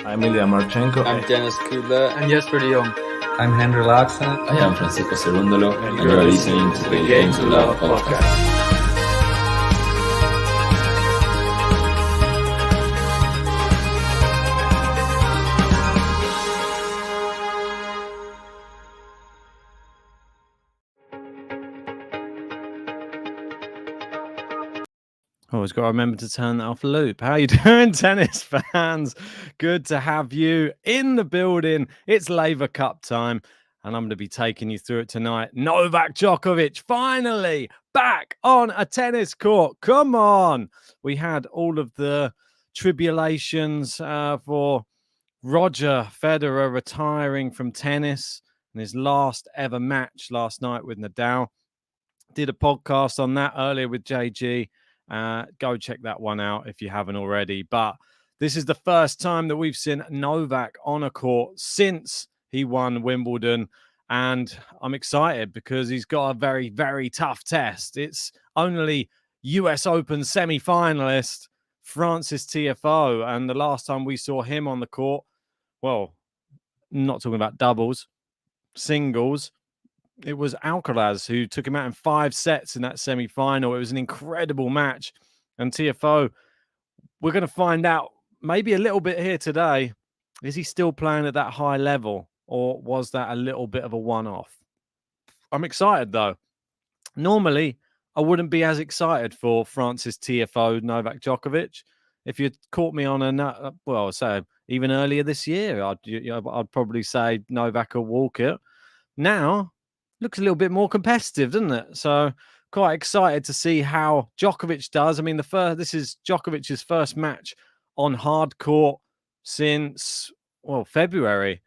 I'm Ilya Marchenko. I'm Dennis Kudla. I'm Jesper de Jong. I'm Henry Laxon. I am Francisco Cerundolo, and you are listening to the Game to Love podcast. Always got to remember to turn that off loop. How you doing, tennis fans? Good to have you in the building. It's Laver Cup time, and I'm going to be taking you through it tonight. Novak Djokovic finally back on a tennis court. Come on. We had all of the tribulations for Roger Federer retiring from tennis in his last ever match last night with Nadal. Did a podcast on that earlier with JG. Go check that one out if you haven't already. But this is the first time that we've seen Novak on a court since he won Wimbledon. And I'm excited because he's got a very, very tough test. It's only US Open semi-finalist Frances Tiafoe. And the last time we saw him on the court, well, not talking about doubles, singles, it was Alcaraz who took him out in 5 sets in that semi-final. It was an incredible match. And Tiafoe, we're going to find out maybe a little bit here today. Is he still playing at that high level, or was that a little bit of a one-off? I'm excited, though. Normally, I wouldn't be as excited for Frances Tiafoe, Novak Djokovic. If you'd caught me on say even earlier this year, I'd probably say Novak will walk it. Now, looks a little bit more competitive, doesn't it? So quite excited to see how Djokovic does. I mean, this is Djokovic's first match on hard court since, February.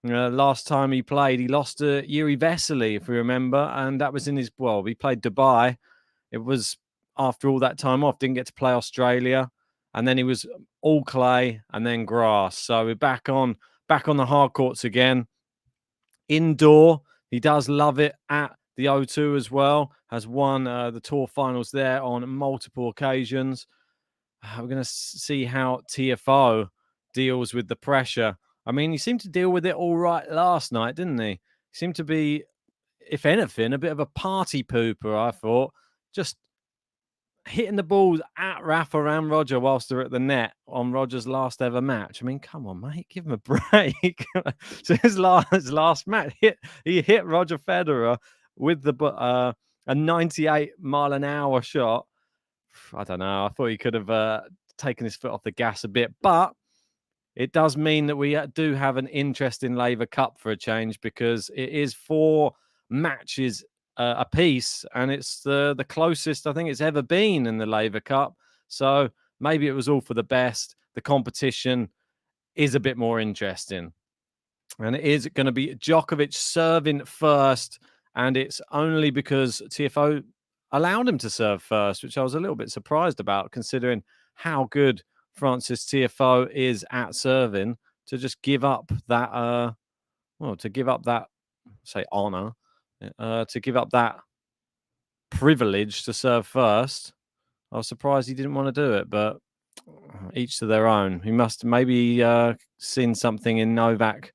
Last time he played, he lost to Jiri Vesely, if we remember, and that was in he played Dubai. It was after all that time off, didn't get to play Australia, and then he was all clay and then grass. So we're back on the hard courts again. Indoor, he does love it at the O2 as well. Has won the tour finals there on multiple occasions. We're going to see how Tiafoe deals with the pressure. I mean, he seemed to deal with it all right last night, didn't he? He seemed to be, if anything, a bit of a party pooper, I thought. Just hitting the balls at Rafa and Roger whilst they're at the net on Roger's last ever match. I mean, come on, mate, give him a break. So his last match, he hit Roger Federer with a 98-mile-an-hour shot. I don't know. I thought he could have taken his foot off the gas a bit, but it does mean that we do have an interesting Laver Cup for a change, because it is 4 matches a piece, and it's the closest I think it's ever been in the Laver Cup. So maybe it was all for the best. The competition is a bit more interesting, and it is going to be Djokovic serving first, and it's only because Tiafoe allowed him to serve first, which I was a little bit surprised about, considering how good Frances Tiafoe is at serving, to just give up that honor, to give up that privilege to serve first. I was surprised he didn't want to do it, but each to their own. He must maybe seen something in Novak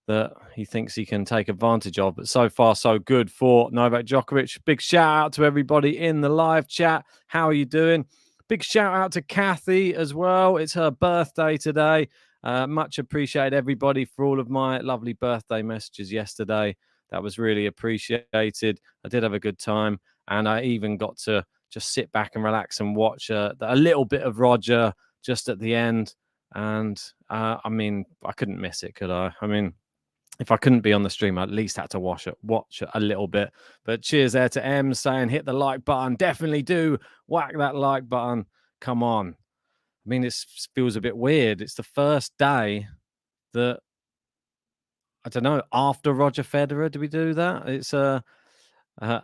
that he thinks he can take advantage of. But so far, so good for Novak Djokovic. Big shout out to everybody in the live chat. How are you doing? Big shout out to Kathy as well. It's her birthday today. Much appreciate everybody for all of my lovely birthday messages yesterday. That was really appreciated. I did have a good time, and I even got to just sit back and relax and watch a little bit of Roger just at the end. And I mean, I couldn't miss it, could I? I mean, if I couldn't be on the stream, I at least had to watch it a little bit. But cheers there to M saying, hit the like button. Definitely do whack that like button. Come on. I mean, this feels a bit weird. It's the first day that, I don't know, after Roger Federer, do we do that? It's going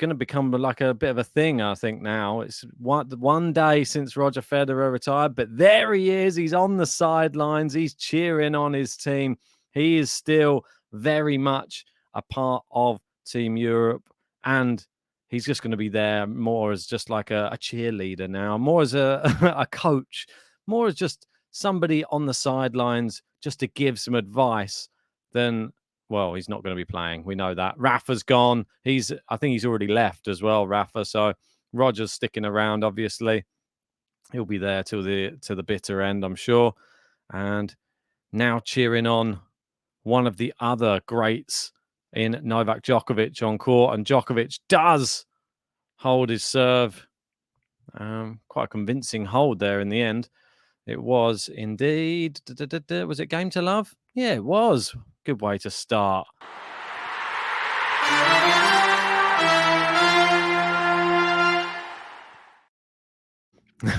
to become like a bit of a thing, I think, now. It's one day since Roger Federer retired, but there he is. He's on the sidelines. He's cheering on his team. He is still very much a part of Team Europe, and he's just going to be there more as just like a cheerleader now, more as a coach, more as just somebody on the sidelines just to give some advice, then, well, he's not going to be playing. We know that. Rafa's gone. I think he's already left as well, Rafa. So Roger's sticking around, obviously. He'll be there till the bitter end, I'm sure. And now cheering on one of the other greats in Novak Djokovic on court. And Djokovic does hold his serve. Quite a convincing hold there in the end. It was indeed. Was it game to love? Yeah, it was. Good way to start.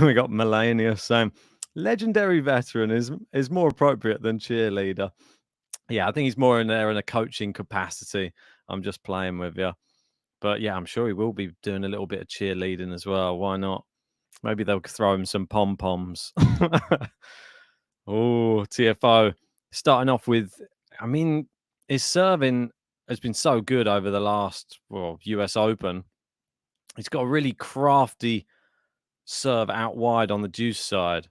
We got Melania saying, legendary veteran is more appropriate than cheerleader. Yeah, I think he's more in there in a coaching capacity. I'm just playing with you. But yeah, I'm sure he will be doing a little bit of cheerleading as well. Why not? Maybe they'll throw him some pom-poms. Oh, Tiafoe. Starting off with, I mean, his serving has been so good over the last, US Open. He's got a really crafty serve out wide on the deuce side.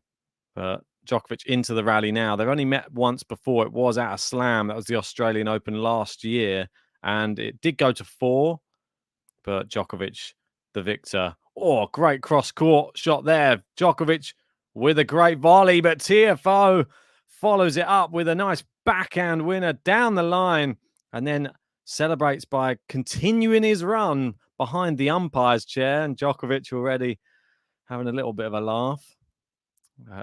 But Djokovic into the rally now. They've only met once before. It was at a slam. That was the Australian Open last year. And it did go to 4. But Djokovic, the victor. Oh, great cross-court shot there. Djokovic with a great volley. But Tiafoe follows it up with a nice backhand winner down the line. And then celebrates by continuing his run behind the umpire's chair. And Djokovic already having a little bit of a laugh.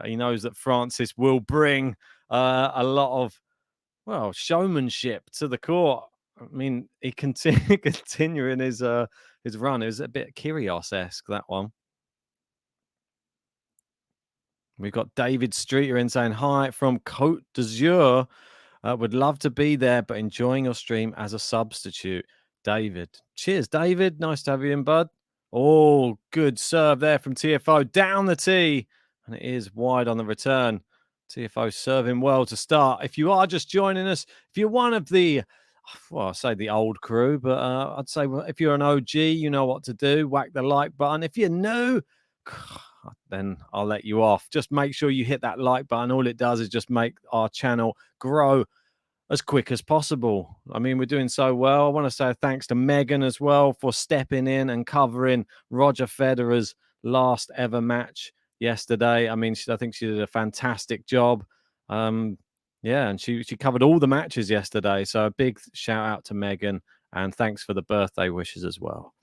He knows that Francis will bring a lot of, showmanship to the court. I mean, he continuing his run. It was a bit Kyrgios-esque, that one. We've got David Streeter in saying, hi from Côte d'Azur. Would love to be there, but enjoying your stream as a substitute. David. Cheers, David. Nice to have you in, bud. Oh, good serve there from Tiafoe. Down the tee. And it is wide on the return. Tiafoe serving well to start. If you are just joining us, if you're one of the, I say the old crew, but I'd say if you're an OG, you know what to do. Whack the like button. If you're new, then I'll let you off. Just make sure you hit that like button. All it does is just make our channel grow as quick as possible. I mean, we're doing so well. I want to say thanks to Megan as well for stepping in and covering Roger Federer's last ever match yesterday. I mean, I think she did a fantastic job. And she covered all the matches yesterday. So a big shout out to Megan, and thanks for the birthday wishes as well.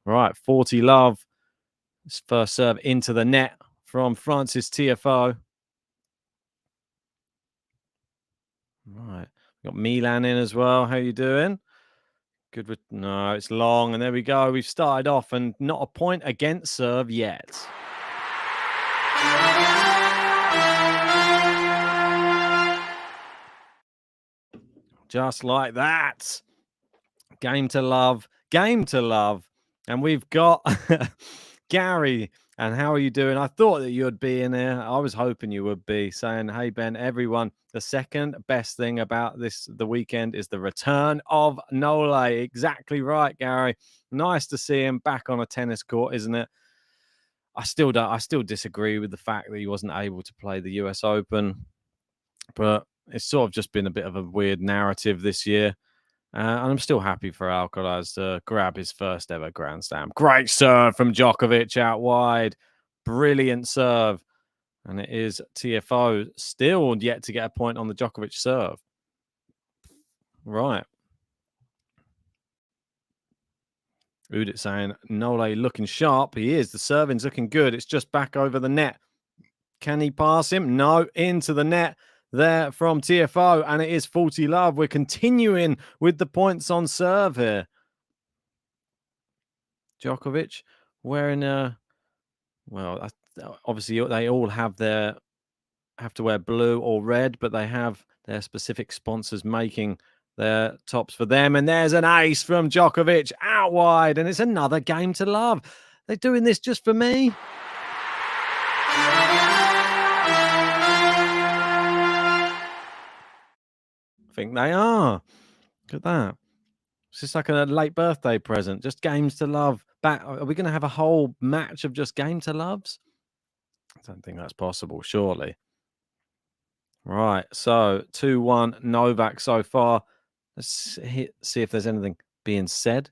All right, 40 love. His first serve into the net from Francis Tiafoe. Right. Got Milan in as well. How you doing? Good. No, it's long. And there we go. We've started off and not a point against serve yet. Just like that. Game to love. Game to love. And we've got Gary. And how are you doing? I thought that you'd be in there. I was hoping you would be, saying, hey, Ben, everyone, the second best thing about the weekend is the return of Nole. Exactly right, Gary. Nice to see him back on a tennis court, isn't it? I still disagree with the fact that he wasn't able to play the US Open, but it's sort of just been a bit of a weird narrative this year. And I'm still happy for Alcaraz to grab his first ever Grand Slam. Great serve from Djokovic out wide. Brilliant serve. And it is Tiafoe still yet to get a point on the Djokovic serve. Right. Udit saying, Nole looking sharp. He is. The serving's looking good. It's just back over the net. Can he pass him? No. Into the net there from Tiafoe, and it is 40 love. We're continuing with the points on serve here. Djokovic wearing obviously they all have to wear blue or red, but they have their specific sponsors making their tops for them. And there's an ace from Djokovic out wide, and it's another game to love. They're doing this just for me. I think they are. Look at that. It's just like a late birthday present. Just games to love. Are we going to have a whole match of just game to loves? I don't think that's possible, surely. Right. So 2-1 Novak so far. Let's see if there's anything being said.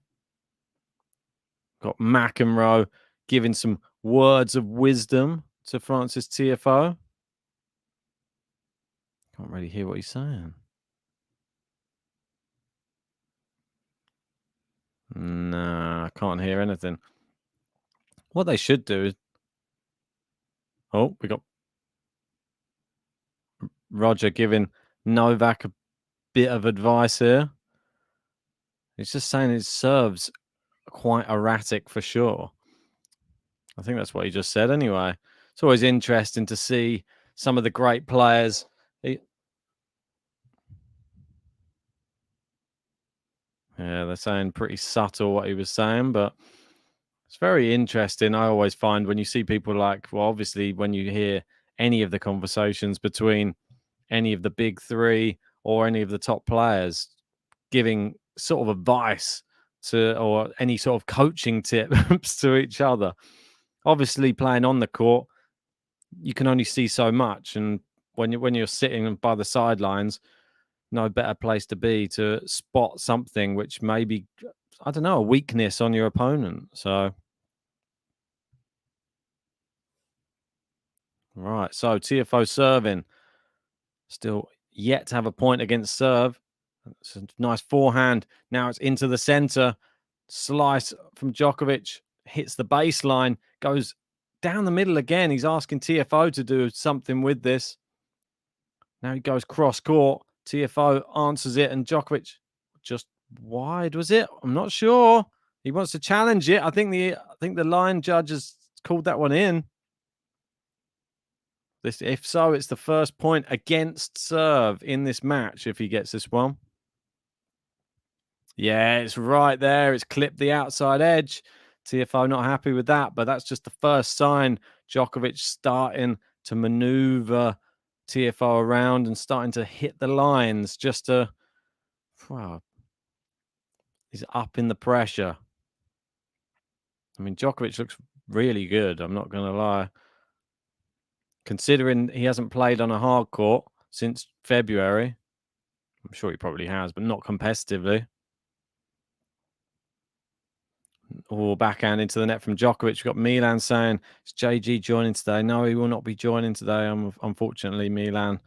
Got McEnroe giving some words of wisdom to Francis Tiafoe. Can't really hear what he's saying. Nah, I can't hear anything. What they should do is... Oh, we got Roger giving Novak a bit of advice here. He's just saying his serves are quite erratic for sure. I think that's what he just said anyway. It's always interesting to see some of the great players. Yeah, they're saying pretty subtle what he was saying, but it's very interesting. I always find when you see people like, well, obviously, when you hear any of the conversations between any of the big three or any of the top players giving sort of advice to, or any sort of coaching tips to each other. Obviously, playing on the court, you can only see so much, and when you're sitting by the sidelines, no better place to be to spot something which may be, I don't know, a weakness on your opponent. So, right. So Tiafoe serving, still yet to have a point against serve. It's a nice forehand. Now it's into the center. Slice from Djokovic, hits the baseline, goes down the middle again. He's asking Tiafoe to do something with this. Now he goes cross court. Tiafoe answers it, and Djokovic just wide, was it? I'm not sure. He wants to challenge it. I think the line judge has called that one in. If so, it's the first point against serve in this match if he gets this one. Yeah, it's right there. It's clipped the outside edge. Tiafoe not happy with that, but that's just the first sign. Djokovic starting to maneuver Tiafoe around and starting to hit the lines just to... Wow. He's up in the pressure. I mean, Djokovic looks really good. I'm not going to lie. Considering he hasn't played on a hard court since February. I'm sure he probably has, but not competitively. Oh, backhand into the net from Djokovic. We've got Milan saying, is JG joining today? No, he will not be joining today, unfortunately, Milan.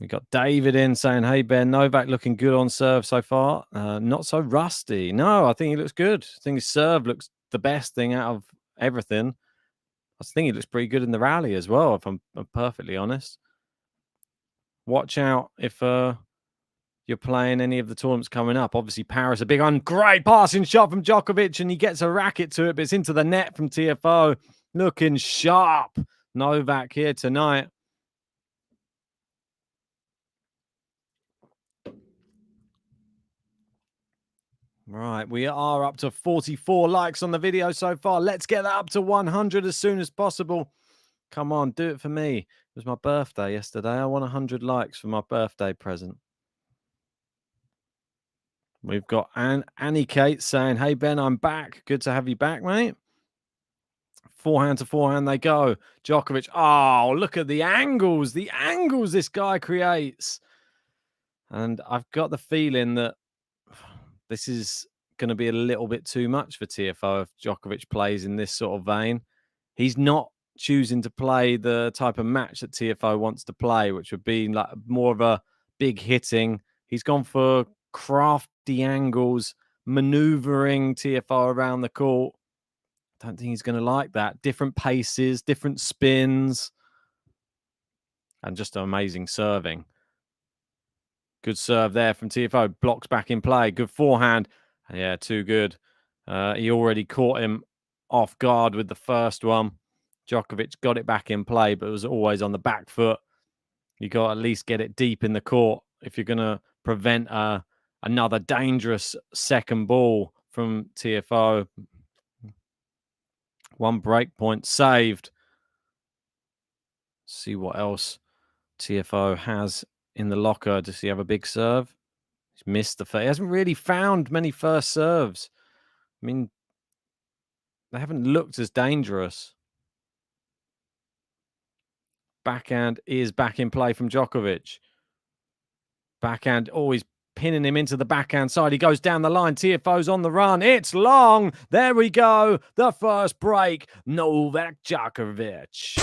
We got David in saying, hey, Ben, Novak looking good on serve so far. Not so rusty. No, I think he looks good. I think his serve looks the best thing out of everything. I think he looks pretty good in the rally as well, if I'm perfectly honest. Watch out if you're playing any of the tournaments coming up. Obviously, Paris, a big one. Great passing shot from Djokovic, and he gets a racket to it, but it's into the net from Tiafoe. Looking sharp. Novak here tonight. Right, we are up to 44 likes on the video so far. Let's get that up to 100 as soon as possible. Come on, do it for me. It was my birthday yesterday. I want 100 likes for my birthday present. We've got Annie Kate saying, hey, Ben, I'm back. Good to have you back, mate. Forehand to forehand they go. Djokovic. Oh, look at the angles. The angles this guy creates. And I've got the feeling that this is going to be a little bit too much for Tiafoe if Djokovic plays in this sort of vein. He's not choosing to play the type of match that Tiafoe wants to play, which would be like more of a big hitting. He's gone for crafty angles, maneuvering Tiafoe around the court. I don't think he's going to like that. Different paces, different spins, and just amazing serving. Good serve there from Tiafoe. Blocks back in play. Good forehand. Yeah, too good. He already caught him off guard with the first one. Djokovic got it back in play, but it was always on the back foot. You got to at least get it deep in the court if you're going to prevent another dangerous second ball from Tiafoe. One break point saved. See what else Tiafoe has in the locker. Does he have a big serve? He's missed the first. He hasn't really found many first serves. I mean, they haven't looked as dangerous. Backhand is back in play from Djokovic. Backhand always pinning him into the backhand side. He goes down the line. Tiafoe's on the run. It's long. There we go. The first break. Novak Djokovic.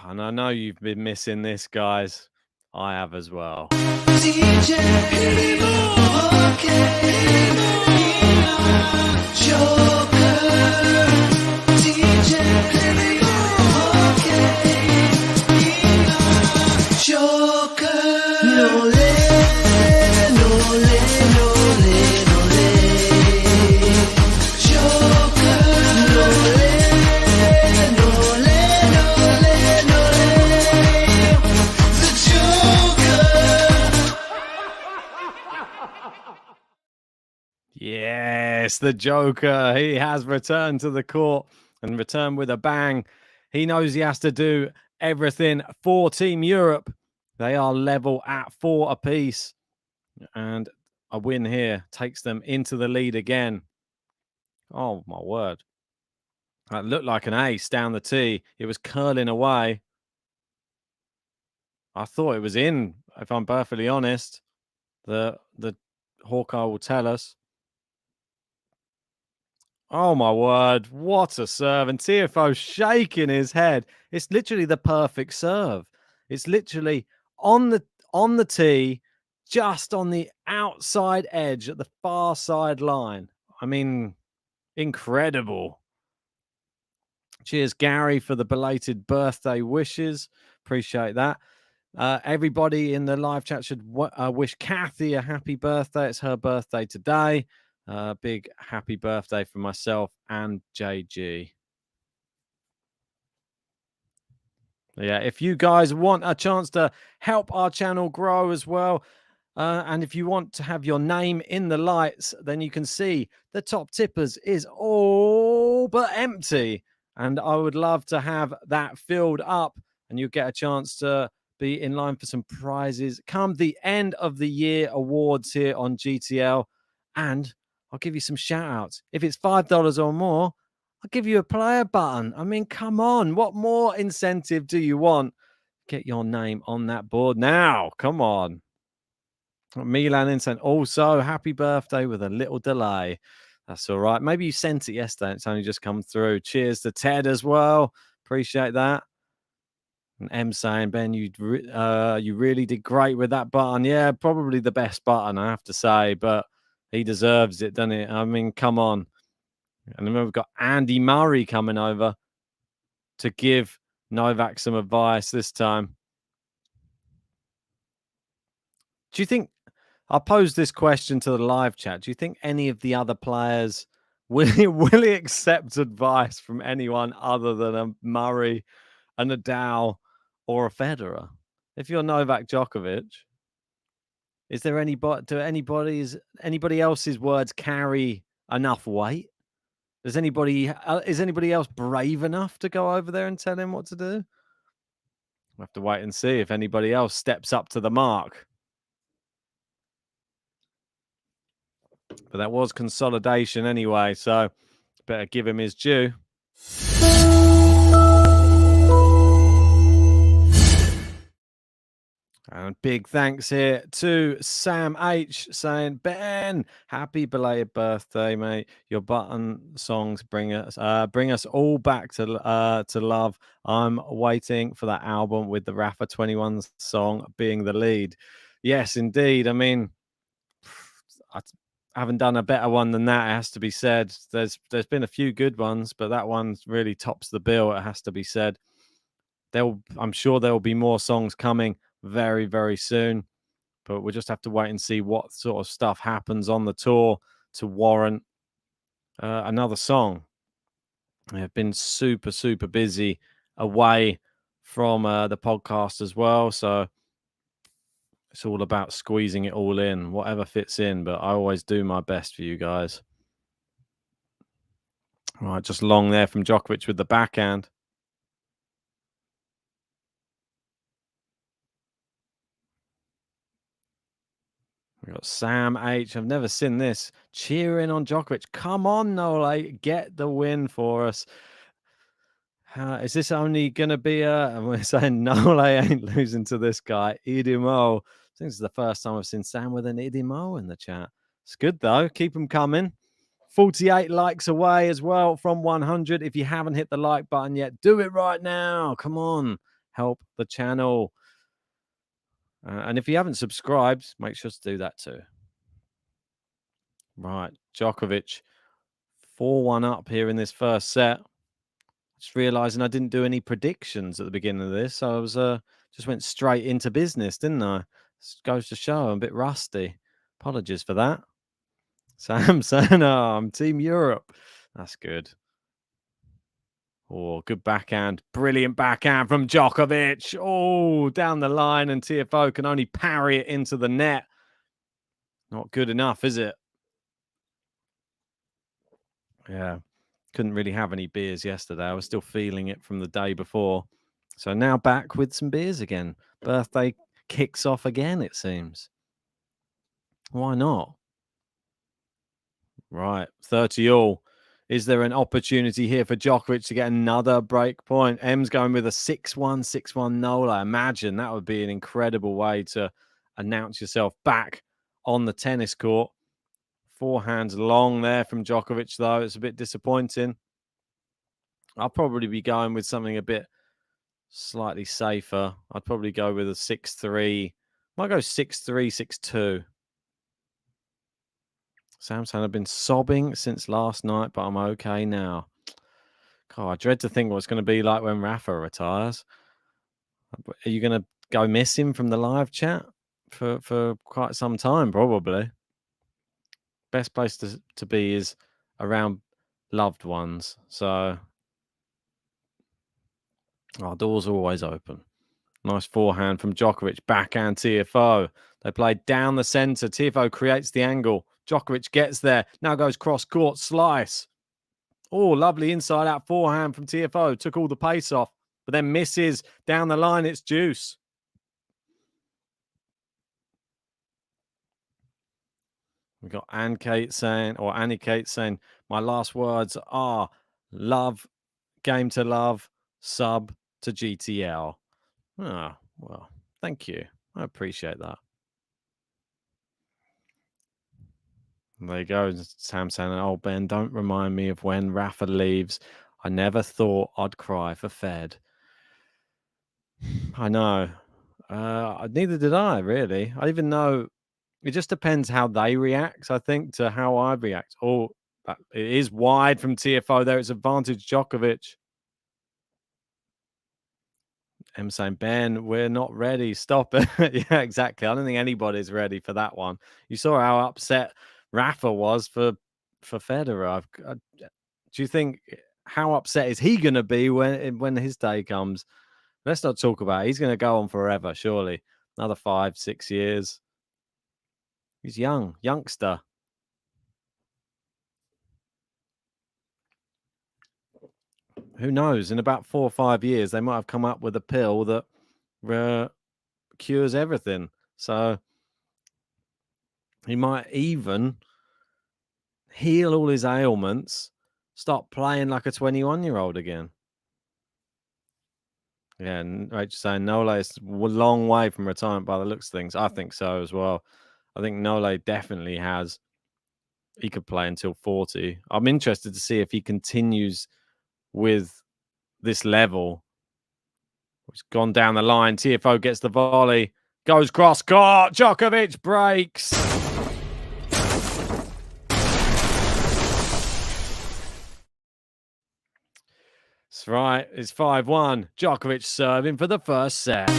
And I know you've been missing this, guys. I have as well. Yes, the Joker. He has returned to the court and returned with a bang. He knows he has to do everything for Team Europe. They are level at 4 apiece. And a win here takes them into the lead again. Oh, my word. That looked like an ace down the tee. It was curling away. I thought it was in, if I'm perfectly honest. The Hawkeye will tell us. Oh, my word. What a serve. And Tiafoe shaking his head. It's literally the perfect serve. It's literally on the tee, just on the outside edge at the far side line. I mean, incredible. Cheers, Gary, for the belated birthday wishes. Appreciate that. Everybody in the live chat should wish Kathy a happy birthday. It's her birthday today. Big happy birthday for myself and JG. Yeah, if you guys want a chance to help our channel grow as well, and if you want to have your name in the lights, then you can see the top tippers is all but empty. And I would love to have that filled up, and you'll get a chance to be in line for some prizes come the end of the year awards here on GTL. And I'll give you some shout outs. If it's $5 or more, I'll give you a player button. I mean, come on. What more incentive do you want? Get your name on that board now. Come on. Milan Instant also happy birthday with a little delay. That's all right. Maybe you sent it yesterday. It's only just come through. Cheers to Ted as well. Appreciate that. And M saying, Ben, you really did great with that button. Yeah, probably the best button, I have to say, but he deserves it, doesn't he? I mean, come on. And then we've got Andy Murray coming over to give Novak some advice this time. Do you think, I'll pose this question to the live chat. Do you think any of the other players will he accept advice from anyone other than a Murray, a Nadal, or a Federer? If you're Novak Djokovic, is there anybody else's words carry enough weight? Is anybody else brave enough to go over there and tell him what to do? We'll have to wait and see if anybody else steps up to the mark. But that was consolidation anyway, so better give him his due. And big thanks here to Sam H saying, Ben, happy belated birthday, mate. Your button songs bring us all back to love. I'm waiting for that album with the Rafa 21 song being the lead. Yes, indeed. I mean, I haven't done a better one than that, it has to be said. There's been a few good ones, but that one really tops the bill, it has to be said. I'm sure there will be more songs coming very, very soon, but we'll just have to wait and see what sort of stuff happens on the tour to warrant another song. I've been super, super busy away from the podcast as well, so it's all about squeezing it all in, whatever fits in, but I always do my best for you guys. All right, just long there from Djokovic with the backhand. We've got Sam H. I've never seen this. Cheering on Djokovic. Come on, Nole. Get the win for us. Is this only going to be and we're saying Nole ain't losing to this guy, Idimo. I think this is the first time I've seen Sam with an Idimo in the chat. It's good, though. Keep them coming. 48 likes away as well from 100. If you haven't hit the like button yet, do it right now. Come on. Help the channel. And if you haven't subscribed, make sure to do that too. Right. Djokovic 4-1 up here in this first set. Just realizing I didn't do any predictions at the beginning of this. So I was just went straight into business, didn't I? This goes to show I'm a bit rusty. Apologies for that. Sam saying, oh, I'm Team Europe. That's good. Oh, good backhand. Brilliant backhand from Djokovic. Oh, down the line, and Tiafoe can only parry it into the net. Not good enough, is it? Yeah. Couldn't really have any beers yesterday. I was still feeling it from the day before. So now back with some beers again. Birthday kicks off again, it seems. Why not? Right. 30 all. Is there an opportunity here for Djokovic to get another break point? M's going with a 6-1, 6-1 Nola. Imagine that would be an incredible way to announce yourself back on the tennis court. Forehands long there from Djokovic, though. It's a bit disappointing. I'll probably be going with something a bit slightly safer. I'd probably go with a 6-3. Might go 6-3, 6-2. Samson, I've been sobbing since last night, but I'm okay now. God, I dread to think what it's going to be like when Rafa retires. Are you going to go miss him from the live chat for quite some time, probably? Best place to be is around loved ones. So our doors are always open. Nice forehand from Djokovic. Backhand Tiafoe. They play down the centre. Tiafoe creates the angle. Djokovic gets there. Now goes cross-court. Slice. Oh, lovely inside-out forehand from Tiafoe. Took all the pace off, but then misses. Down the line, it's deuce. We've got Annie Kate saying, my last words are love, game to love, sub to GTL. Ah, well, thank you. I appreciate that. There you go. Sam saying, oh, Ben, don't remind me of when Rafa leaves. I never thought I'd cry for Fed. I know. Neither did I, really. I even know it just depends how they react, I think, to how I react. Oh, it is wide from Tiafoe there. It's advantage Djokovic. I'm saying, Ben, we're not ready. Stop it. Yeah, exactly. I don't think anybody's ready for that one. You saw how upset Rafa was for Federer. Do you think, how upset is he going to be when his day comes? Let's not talk about it. He's going to go on forever, surely. Another 5-6 years. He's youngster. Who knows? In about 4 or 5 years, they might have come up with a pill that cures everything. So he might even heal all his ailments, start playing like a 21-year-old again. Yeah, and Rachel saying Nole is a long way from retirement by the looks of things. I think so as well. I think Nole definitely has. He could play until 40. I'm interested to see if he continues with this level. He's gone down the line. Tiafoe gets the volley. Goes cross-court. Djokovic breaks. That's right. It's 5-1. Djokovic serving for the first set.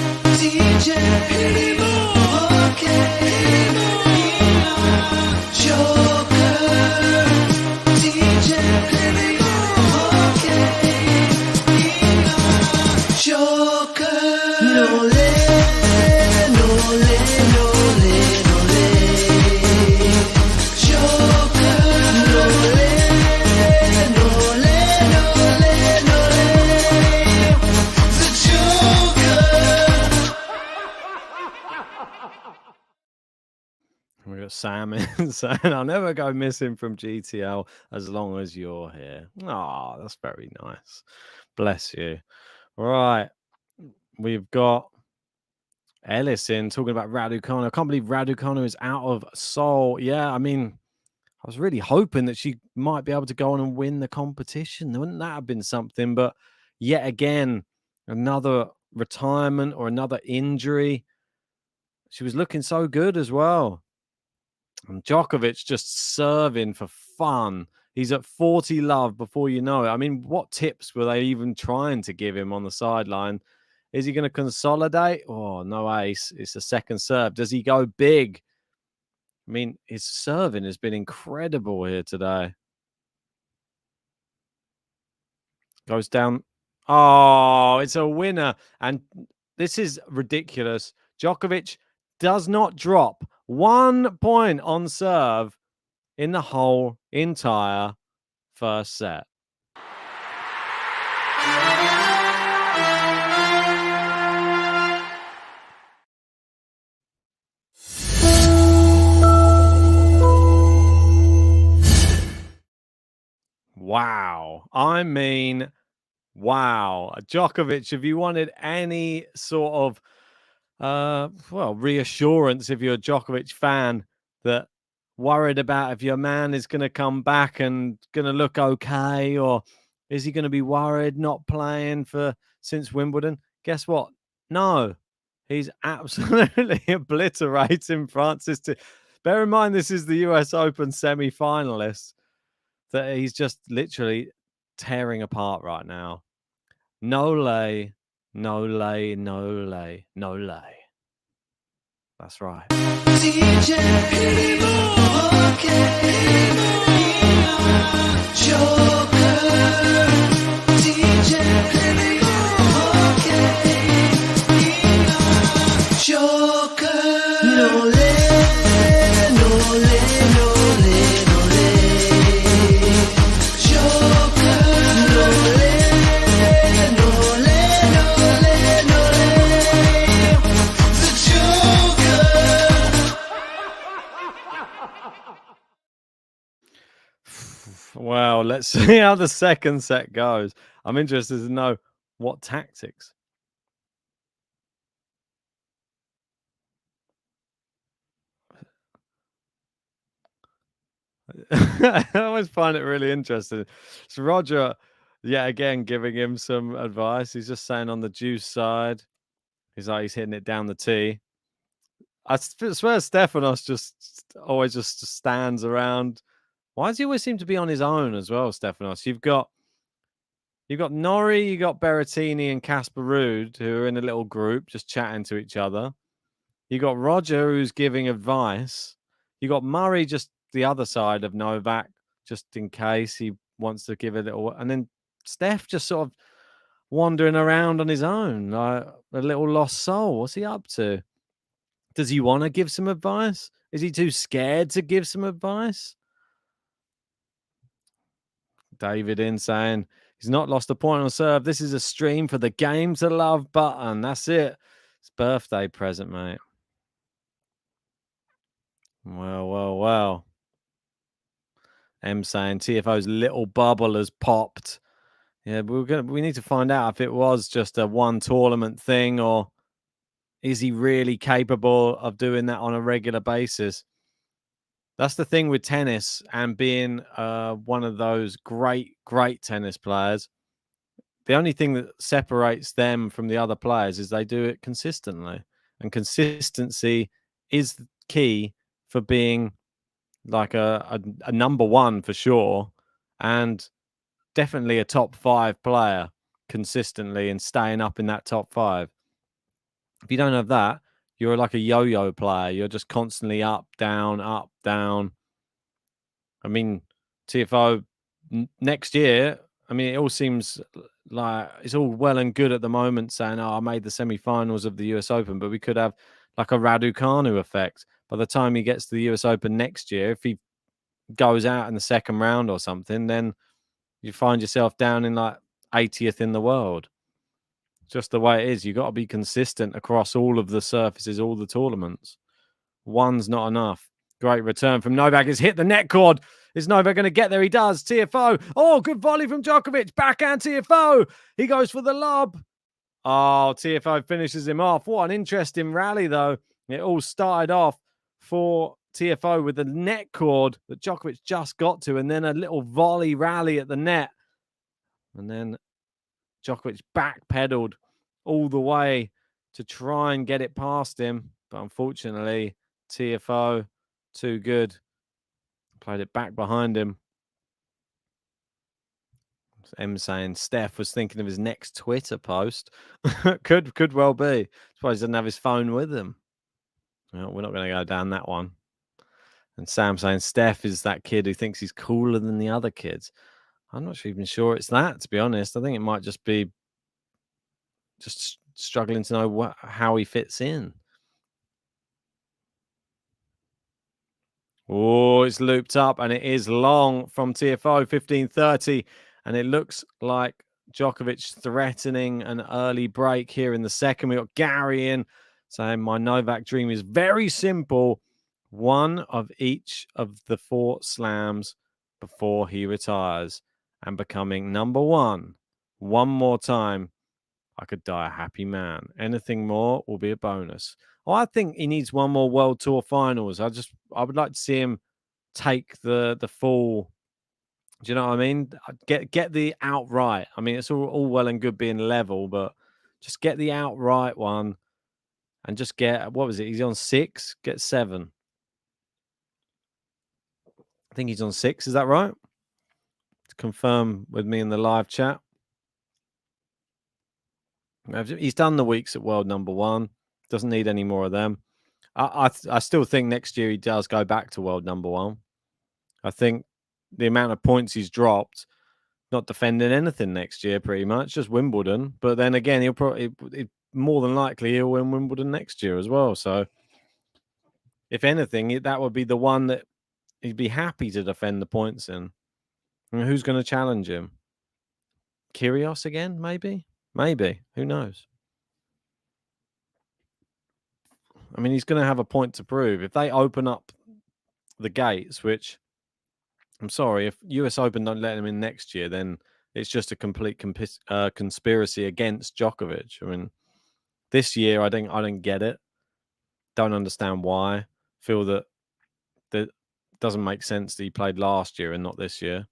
Sam in saying, I'll never go missing from GTL as long as you're here. Oh, that's very nice. Bless you. Right. We've got Ellis in talking about Raducanu. I can't believe Raducanu is out of Seoul. Yeah, I mean, I was really hoping that she might be able to go on and win the competition. Wouldn't that have been something? But yet again, another retirement or another injury. She was looking so good as well. And Djokovic just serving for fun. He's at 40 love before you know it. I mean, what tips were they even trying to give him on the sideline? Is he going to consolidate? Oh, no ace. It's a second serve. Does he go big? I mean, his serving has been incredible here today. Goes down. Oh, it's a winner. And this is ridiculous. Djokovic does not drop 1 point on serve in the whole entire first set. Wow. I mean, wow. Djokovic, if you wanted any sort of reassurance if you're a Djokovic fan that worried about if your man is going to come back and going to look okay, or is he going to be worried not playing since Wimbledon? Guess what? No, he's absolutely obliterating Francis. Bear in mind, this is the US Open semi-finalist that he's just literally tearing apart right now. No lay, no lay, no lay, no lay. That's right. Well, let's see how the second set goes. I'm interested to know what tactics. I always find it really interesting. So Roger, yet again, giving him some advice. He's just saying on the juice side, he's hitting it down the tee. I swear Stefanos just always just stands around. Why does he always seem to be on his own as well, Stefanos? You've got Norrie, you got Berrettini and Casper Ruud, who are in a little group just chatting to each other. You got Roger, who's giving advice. You got Murray, just the other side of Novak, just in case he wants to give a little. And then Steph just sort of wandering around on his own, like a little lost soul. What's he up to? Does he want to give some advice? Is he too scared to give some advice? David in saying he's not lost a point on serve. This is a stream for the Game to Love button. That's it. It's birthday present, mate. Well. M saying Tiafoe's little bubble has popped. Yeah, we need to find out if it was just a one tournament thing, or is he really capable of doing that on a regular basis? That's the thing with tennis and being one of those great tennis players. The only thing that separates them from the other players is they do it consistently. And consistency is key for being like a number one for sure. And definitely a top 5 player consistently and staying up in that top 5. If you don't have that, you're like a yo-yo player. You're just constantly up, down, up, down. I mean, Tiafoe next year, I mean, it all seems like it's all well and good at the moment saying, I made the semi-finals of the US Open, but we could have like a Raducanu effect. By the time he gets to the US Open next year, if he goes out in the second round or something, then you find yourself down in like 80th in the world. Just the way it is. You've got to be consistent across all of the surfaces, all the tournaments. One's not enough. Great return from Novak. Has hit the net cord. Is Novak going to get there? He does. Tiafoe. Oh, good volley from Djokovic. Backhand Tiafoe. He goes for the lob. Oh, Tiafoe finishes him off. What an interesting rally, though. It all started off for Tiafoe with the net cord that Djokovic just got to, and then a little volley rally at the net. And then Djokovic backpedaled all the way to try and get it past him. But unfortunately, Tiafoe, too good. Played it back behind him. M saying Steph was thinking of his next Twitter post. could well be. Suppose he doesn't have his phone with him. Well, we're not going to go down that one. And Sam saying Steph is that kid who thinks he's cooler than the other kids. I'm not even sure it's that, to be honest. I think it might just be just struggling to know how he fits in. Oh, it's looped up and it is long from Tiafoe, 15:30. And it looks like Djokovic threatening an early break here in the second. We got Gary in saying, my Novak dream is very simple. One of each of the 4 slams before he retires and becoming number 1. One more time, I could die a happy man. Anything more will be a bonus. Oh, I think he needs one more World Tour finals. I would like to see him take the full. Do you know what I mean? Get the outright. I mean, it's all well and good being level, but just get the outright one, and just get, what was it? He's on 6. Get 7. I think he's on 6. Is that right? Confirm with me in the live chat. He's done the weeks at world number 1. Doesn't need any more of them. I still think next year he does go back to world number 1. I think the amount of points he's dropped, not defending anything next year, pretty much, just Wimbledon. But then again, he'll probably, more than likely, he'll win Wimbledon next year as well. So, if anything, that would be the one that he'd be happy to defend the points in. And who's going to challenge him? Kyrgios again, maybe? Maybe. Who knows? I mean, he's going to have a point to prove. If they open up the gates, which, I'm sorry, if US Open don't let him in next year, then it's just a complete conspiracy against Djokovic. I mean, this year, I don't get it. Don't understand why. Feel that doesn't make sense that he played last year and not this year.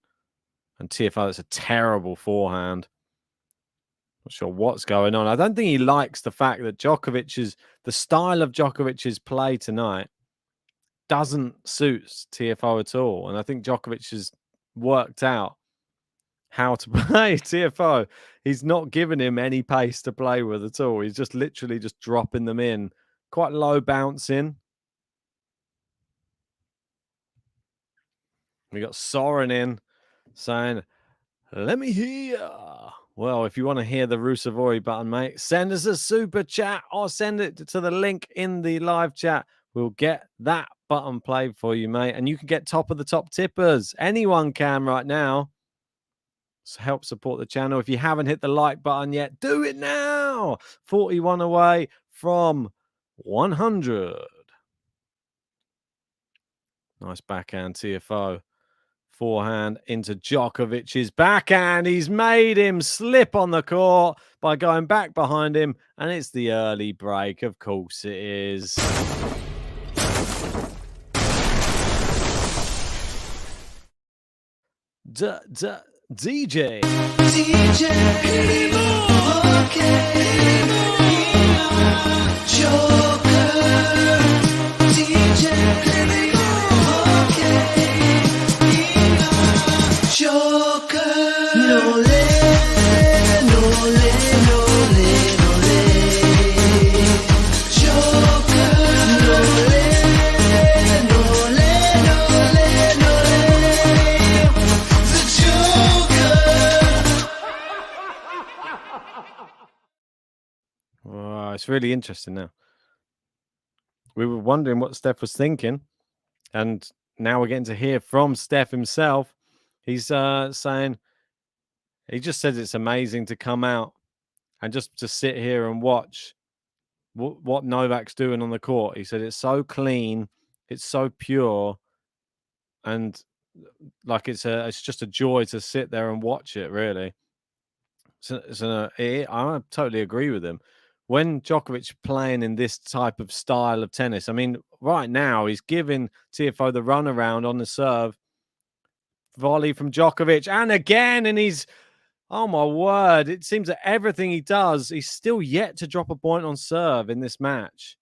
And Tiafoe, it's a terrible forehand. Not sure what's going on. I don't think he likes the fact that the style of Djokovic's play tonight doesn't suit Tiafoe at all. And I think Djokovic has worked out how to play Tiafoe. He's not giving him any pace to play with at all. He's just literally just dropping them in. Quite low bouncing. We got Soren in saying, let me hear. Well, if you want to hear the Rusevori button, mate, send us a super chat or send it to the link in the live chat. We'll get that button played for you, mate. And you can get top of the top tippers. Anyone can right now. So help support the channel. If you haven't hit the like button yet, do it now. 41 away from 100. Nice backhand, Tiafoe. Forehand into Djokovic's backhand. He's made him slip on the court by going back behind him. And it's the early break. Of course it is. DJ. Wow, it's really interesting now. We were wondering what Steph was thinking, and now we're getting to hear from Steph himself. He's saying, he just says it's amazing to come out and just to sit here and watch what Novak's doing on the court. He said it's so clean. It's so pure, and like it's just a joy to sit there and watch it. Really, I totally agree with him. When Djokovic playing in this type of style of tennis, I mean, right now he's giving Tiafoe the runaround on the serve. Volley from Djokovic, and again, and he's, oh my word, it seems that everything he does, he's still yet to drop a point on serve in this match.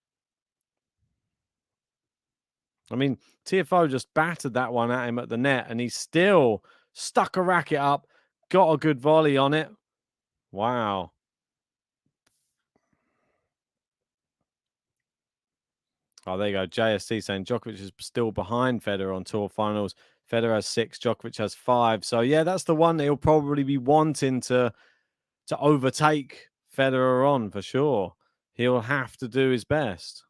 I mean, Tiafoe just battered that one at him at the net, and he's still stuck a racket up, got a good volley on it. Wow. Oh, there you go. JST saying Djokovic is still behind Federer on tour finals. Federer has 6, Djokovic has 5. So yeah, that's the one that he'll probably be wanting to overtake Federer on for sure. He'll have to do his best.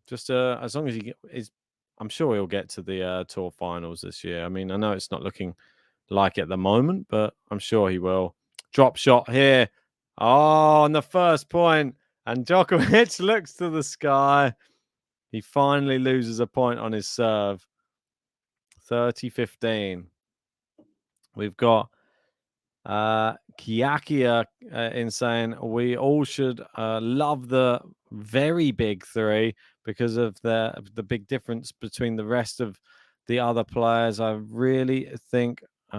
Just as long as he is, I'm sure he'll get to the tour finals this year. I mean, I know it's not looking like it at the moment, but I'm sure he will. Drop shot here. Oh, on the first point, and Djokovic looks to the sky. He finally loses a point on his serve. 30-15. We've got Kiakia in saying we all should love the very big three because of the big difference between the rest of the other players. I really think we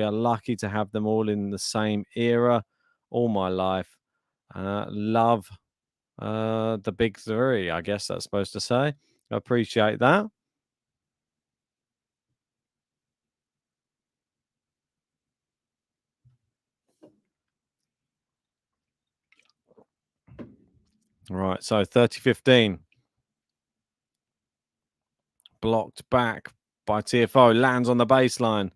are lucky to have them all in the same era all my life. Love the big three, I guess that's supposed to say. I appreciate that. Right, so 30-15. Blocked back by Tiafoe, lands on the baseline.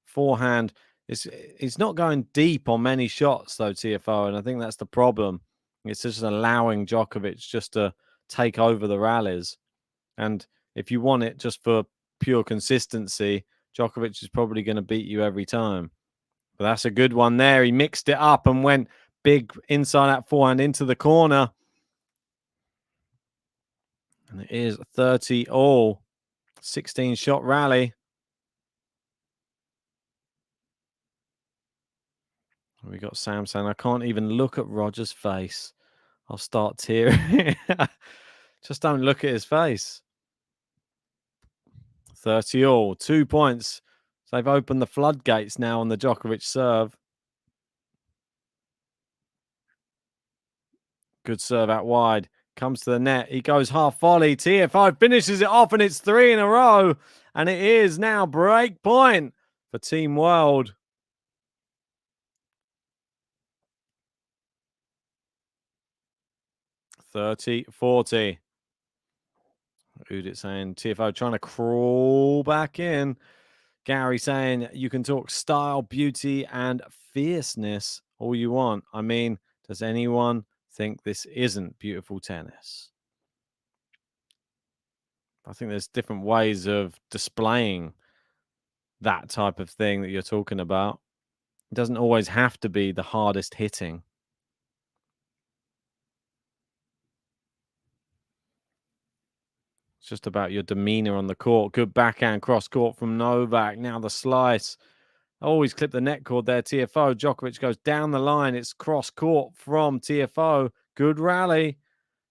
Forehand. He's not going deep on many shots, though, Tiafoe, and I think that's the problem. It's just allowing Djokovic just to take over the rallies. And if you want it just for pure consistency, Djokovic is probably going to beat you every time. But that's a good one there. He mixed it up and went big inside that forehand into the corner. And it is 30 all. 16-shot rally. We got Sam saying, I can't even look at Roger's face. I'll start tearing. Just don't look at his face. 30 all. 2 points. So they've opened the floodgates now on the Djokovic serve. Good serve out wide. Comes to the net. He goes half volley. Tiafoe finishes it off, and it's 3 in a row. And it is now break point for Team World. (30-40). Udit saying Tiafoe trying to crawl back in. Gary saying you can talk style, beauty, and fierceness all you want. I mean, does anyone think this isn't beautiful tennis? I think there's different ways of displaying that type of thing that you're talking about. It doesn't always have to be the hardest hitting. It's just about your demeanor on the court. Good backhand cross court from Novak. Now the slice. Always clip the net cord there, Tiafoe. Djokovic goes down the line. It's cross court from Tiafoe. Good rally.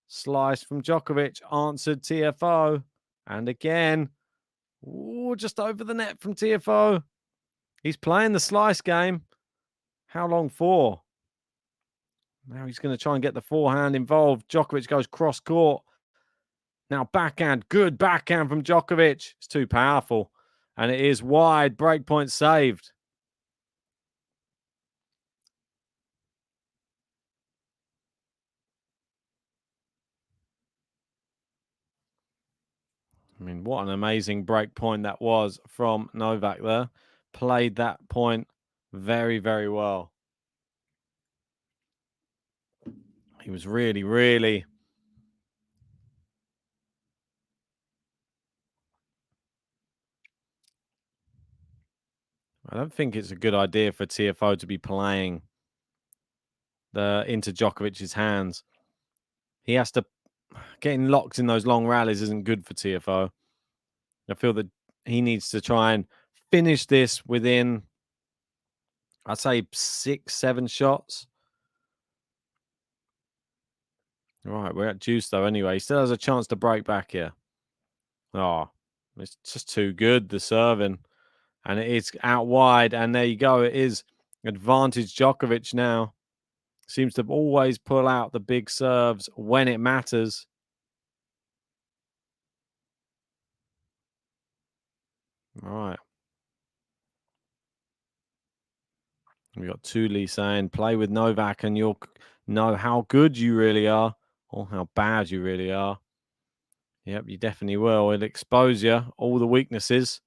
Slice from Djokovic. Answered Tiafoe. And again. Ooh, just over the net from Tiafoe. He's playing the slice game. How long for? Now he's going to try and get the forehand involved. Djokovic goes cross court. Now backhand. Good backhand from Djokovic. It's too powerful. And it is wide. Breakpoint saved. I mean, what an amazing break point that was from Novak there. Played that point very, very well. He was really, really... I don't think it's a good idea for Tiafoe to be playing into Djokovic's hands. He has to getting locked in those long rallies isn't good for Tiafoe. I feel that he needs to try and finish this within, I'd say, 6-7 shots. Right, we're at juice though anyway. He still has a chance to break back here. Oh, it's just too good, the serving. And it is out wide. And there you go. It is advantage Djokovic now. Seems to always pull out the big serves when it matters. All right. We got Thule saying, play with Novak and you'll know how good you really are or how bad you really are. Yep, you definitely will. It'll expose you, all the weaknesses.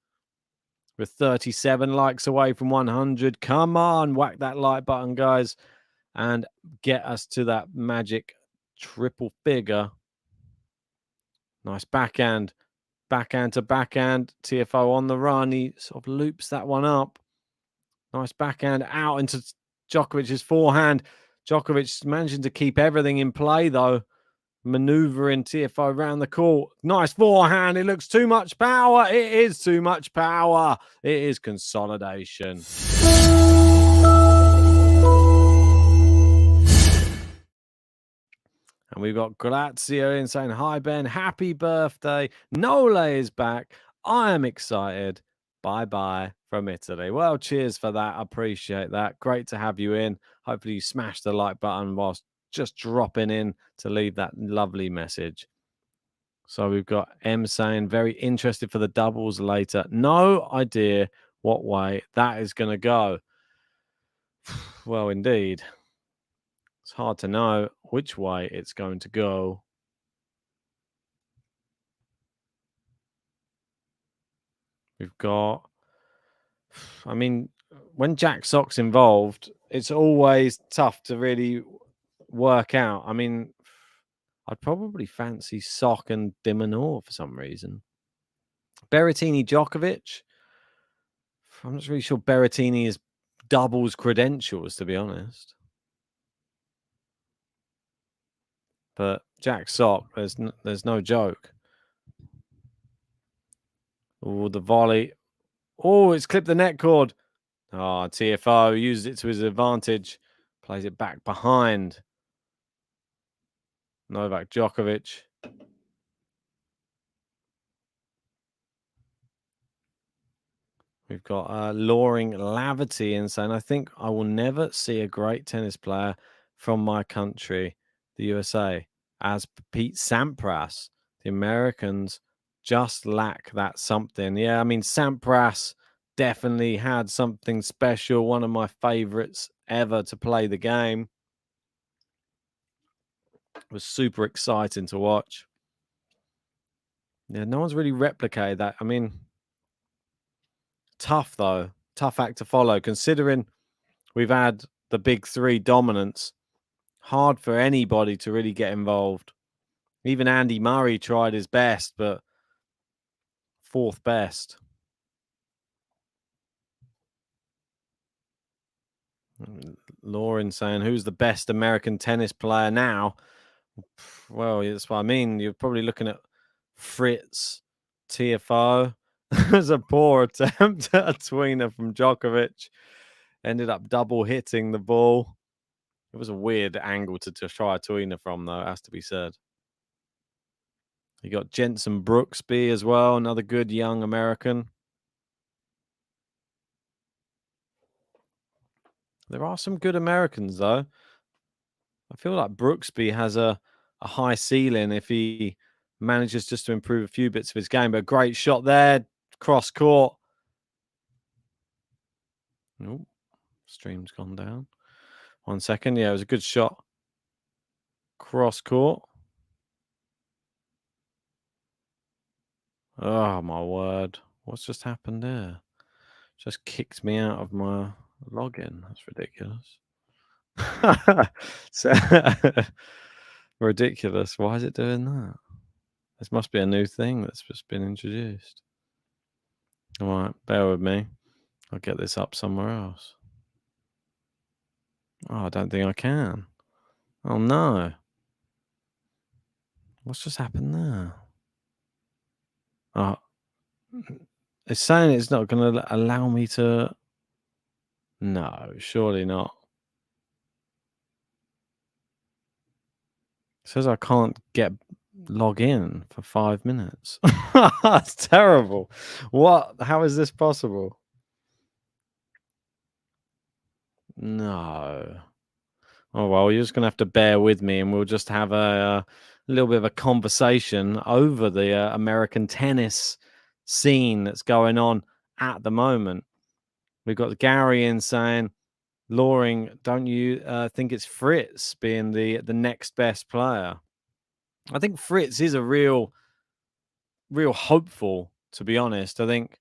We're 37 likes away from 100. Come on, whack that like button, guys, and get us to that magic triple figure. Nice backhand. Backhand to backhand. Tiafoe on the run. He sort of loops that one up. Nice backhand out into Djokovic's forehand. Djokovic managing to keep everything in play, though. Maneuvering Tiafoe around the court. Nice forehand. It looks too much power. It is too much power. It is consolidation. And we've got Grazio in saying, hi, Ben. Happy birthday. Nole is back. I am excited. Bye-bye from Italy. Well, cheers for that. I appreciate that. Great to have you in. Hopefully you smash the like button whilst just dropping in to leave that lovely message. So we've got M saying, very interested for the doubles later. No idea what way that is going to go. Well, indeed. It's hard to know which way it's going to go. We've got, I mean, when Jack Sock's involved, it's always tough to really work out. I mean, I'd probably fancy Sock and De Minaur for some reason. Berrettini Djokovic. I'm not really sure Berrettini is doubles credentials, to be honest. But Jack Sock, there's no joke. Oh, the volley. Oh, it's clipped the net cord. Oh, Tiafoe uses it to his advantage. Plays it back behind. Novak Djokovic. We've got Loring Laverty in saying, I think I will never see a great tennis player from my country, the USA, as Pete Sampras. The Americans just lack that something. Yeah, I mean, Sampras definitely had something special. One of my favorites ever to play the game. It was super exciting to watch. Yeah, no one's really replicated that. I mean, tough though. Tough act to follow, considering we've had the big three dominance. Hard for anybody to really get involved. Even Andy Murray tried his best, but fourth best. Lauren saying, who's the best American tennis player now? Well, that's what I mean. You're probably looking at Fritz, Tiafoe. There's a poor attempt at a tweener from Djokovic. Ended up double hitting the ball. It was a weird angle to try a tweener from, though, it has to be said. You got Jensen Brooksby as well, another good young American. There are some good Americans, though. I feel like Brooksby has a high ceiling if he manages just to improve a few bits of his game. But a great shot there, cross court. Oh, stream's gone down. 1 second. Yeah, it was a good shot. Cross court. Oh, my word. What's just happened there? Just kicked me out of my login. That's ridiculous. Ridiculous. Why is it doing that? This must be a new thing that's just been introduced. All right, bear with me. I'll get this up somewhere else. Oh, I don't think I can. Oh, no. What's just happened there? Oh, it's saying it's not going to allow me to. No, surely not. It says I can't log in for 5 minutes. That's terrible. What? How is this possible? No. Oh, well, you're just going to have to bear with me and we'll just have a little bit of a conversation over the American tennis scene that's going on at the moment. We've got Gary in saying, Loring, don't you think it's Fritz being the next best player? I think Fritz is a real hopeful, to be honest. I think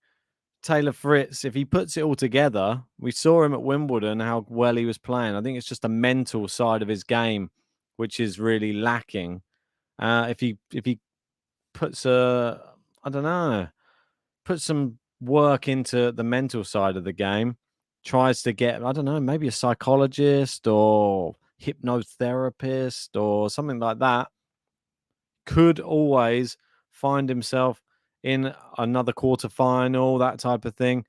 Taylor Fritz, if he puts it all together, we saw him at Wimbledon, how well he was playing. I think it's just the mental side of his game, which is really lacking. If he puts I don't know, put some work into the mental side of the game, tries to get, I don't know, maybe a psychologist or hypnotherapist or something like that, could always find himself in another quarterfinal, that type of thing.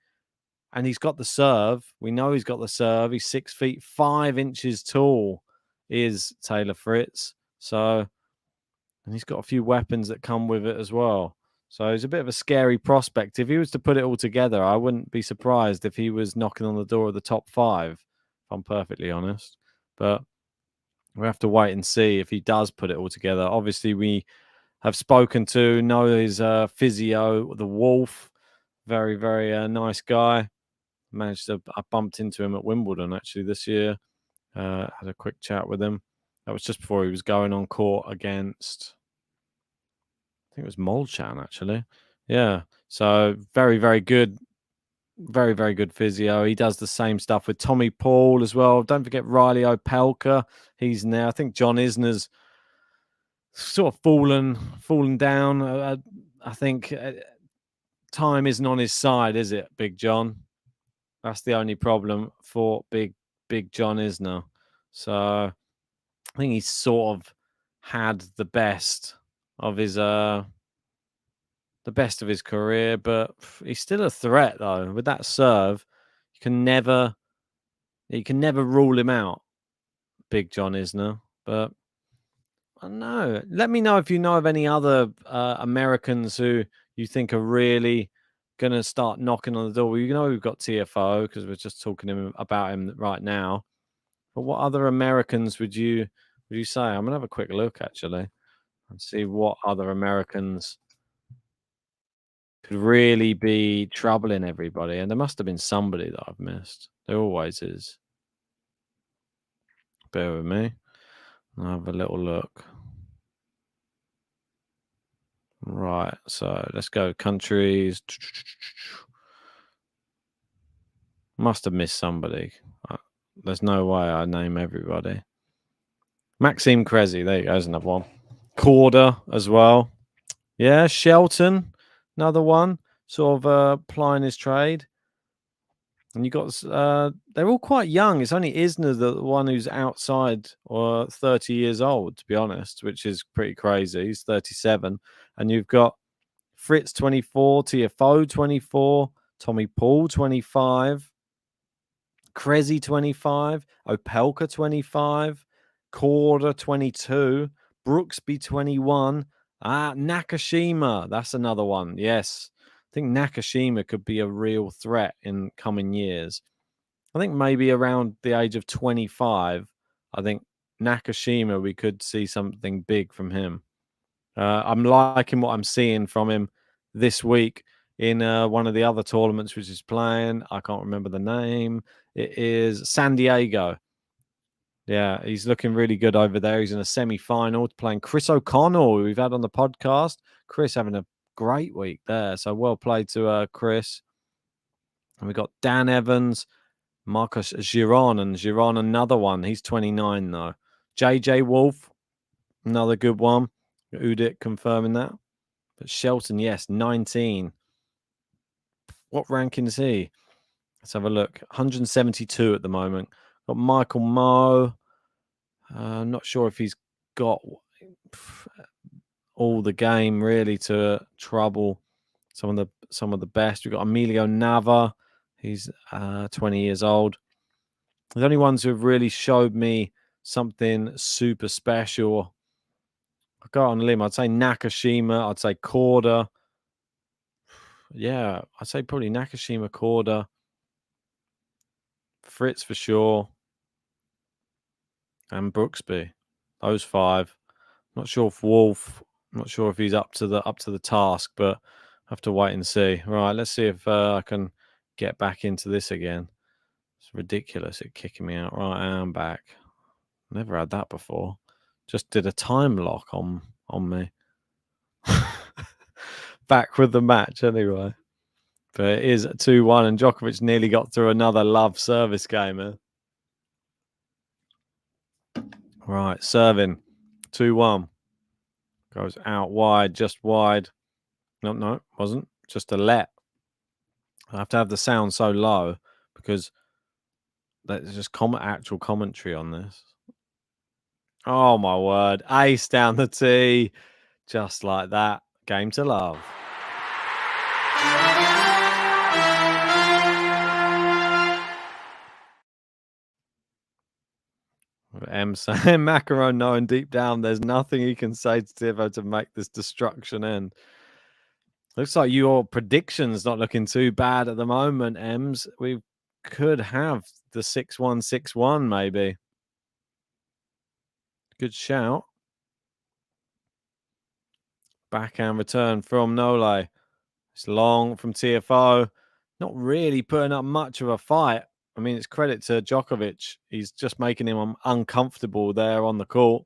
And he's got the serve. We know he's got the serve. He's 6'5" tall, is Taylor Fritz. So, and he's got a few weapons that come with it as well. So he's a bit of a scary prospect. If he was to put it all together, I wouldn't be surprised if he was knocking on the door of the top 5, if I'm perfectly honest. But we have to wait and see if he does put it all together. Obviously, we have spoken to, know his physio, the Wolf. Very, very nice guy. I bumped into him at Wimbledon actually this year. Had a quick chat with him. That was just before he was going on court against, I think it was Molchan actually. Yeah. So very, very good. Very, very good physio. He does the same stuff with Tommy Paul as well. Don't forget Riley Opelka. He's now, I think John Isner's sort of fallen down. I think time isn't on his side, is it, Big John? That's the only problem for Big John Isner. So I think he's sort of had the best of his career, but he's still a threat though. With that serve, you can never rule him out, Big John Isner. But I don't know. Let me know if you know of any other Americans who you think are really going to start knocking on the door. Well, you know we've got Tiafoe because we're just talking about him right now. But what other Americans would you say? I'm going to have a quick look actually and see what other Americans could really be troubling everybody. And there must have been somebody that I've missed. There always is. Bear with me. I'll have a little look. Right, so let's go countries. Must have missed somebody. There's no way I name everybody. Maxime Cressy, there you go, there's another one. Corda as well. Yeah, Shelton, another one, sort of plying his trade. And you got, they're all quite young. It's only Isner, the one who's outside or 30 years old, to be honest, which is pretty crazy. He's 37. And you've got Fritz 24, Tiafoe 24, Tommy Paul 25, Cressy 25, Opelka 25, Corda 22, Brooksby 21, Nakashima. That's another one. Yes. I think Nakashima could be a real threat in coming years. I think maybe around the age of 25, I think Nakashima, we could see something big from him. I'm liking what I'm seeing from him this week in one of the other tournaments which he's playing. I can't remember the name. It is San Diego. Yeah, he's looking really good over there. He's in a semi-final playing Chris O'Connell, who we've had on the podcast. Chris having a great week there. So well played to Chris. And we've got Dan Evans, Marcus Giron, and Giron another one. He's 29 though. JJ Wolf, another good one. Udit confirming that. But Shelton, yes, 19. What ranking is he? Let's have a look. 172 at the moment. Got Michael Moe. I'm not sure if he's got. all the game really to trouble some of the best. We've got Emilio Nava. He's 20 years old. The only ones who have really showed me something super special. I'll go on a limb. I'd say Nakashima. I'd say Korda. Yeah, I'd say probably Nakashima, Korda, Fritz for sure, and Brooksby. Those 5. Not sure if Wolf. Not sure if he's up to the task, but have to wait and see. Right, let's see if I can get back into this again. It's ridiculous. It's kicking me out. Right, I'm back. Never had that before. Just did a time lock on me. Back with the match anyway. But it is 2-1, and Djokovic nearly got through another love service game. Right, serving 2-1. Goes out wide, just wide. No, wasn't. Just a let. I have to have the sound so low because there's just actual commentary on this. Oh my word. Ace down the tee. Just like that. Game to love. M saying Macaron knowing deep down there's nothing he can say to Tiafoe to make this destruction end. Looks like your prediction's not looking too bad at the moment, Ems. We could have the 6-1, 6-1 maybe. Good shout. Backhand return from Nole. It's long from Tiafoe. Not really putting up much of a fight. I mean, it's credit to Djokovic. He's just making him uncomfortable there on the court.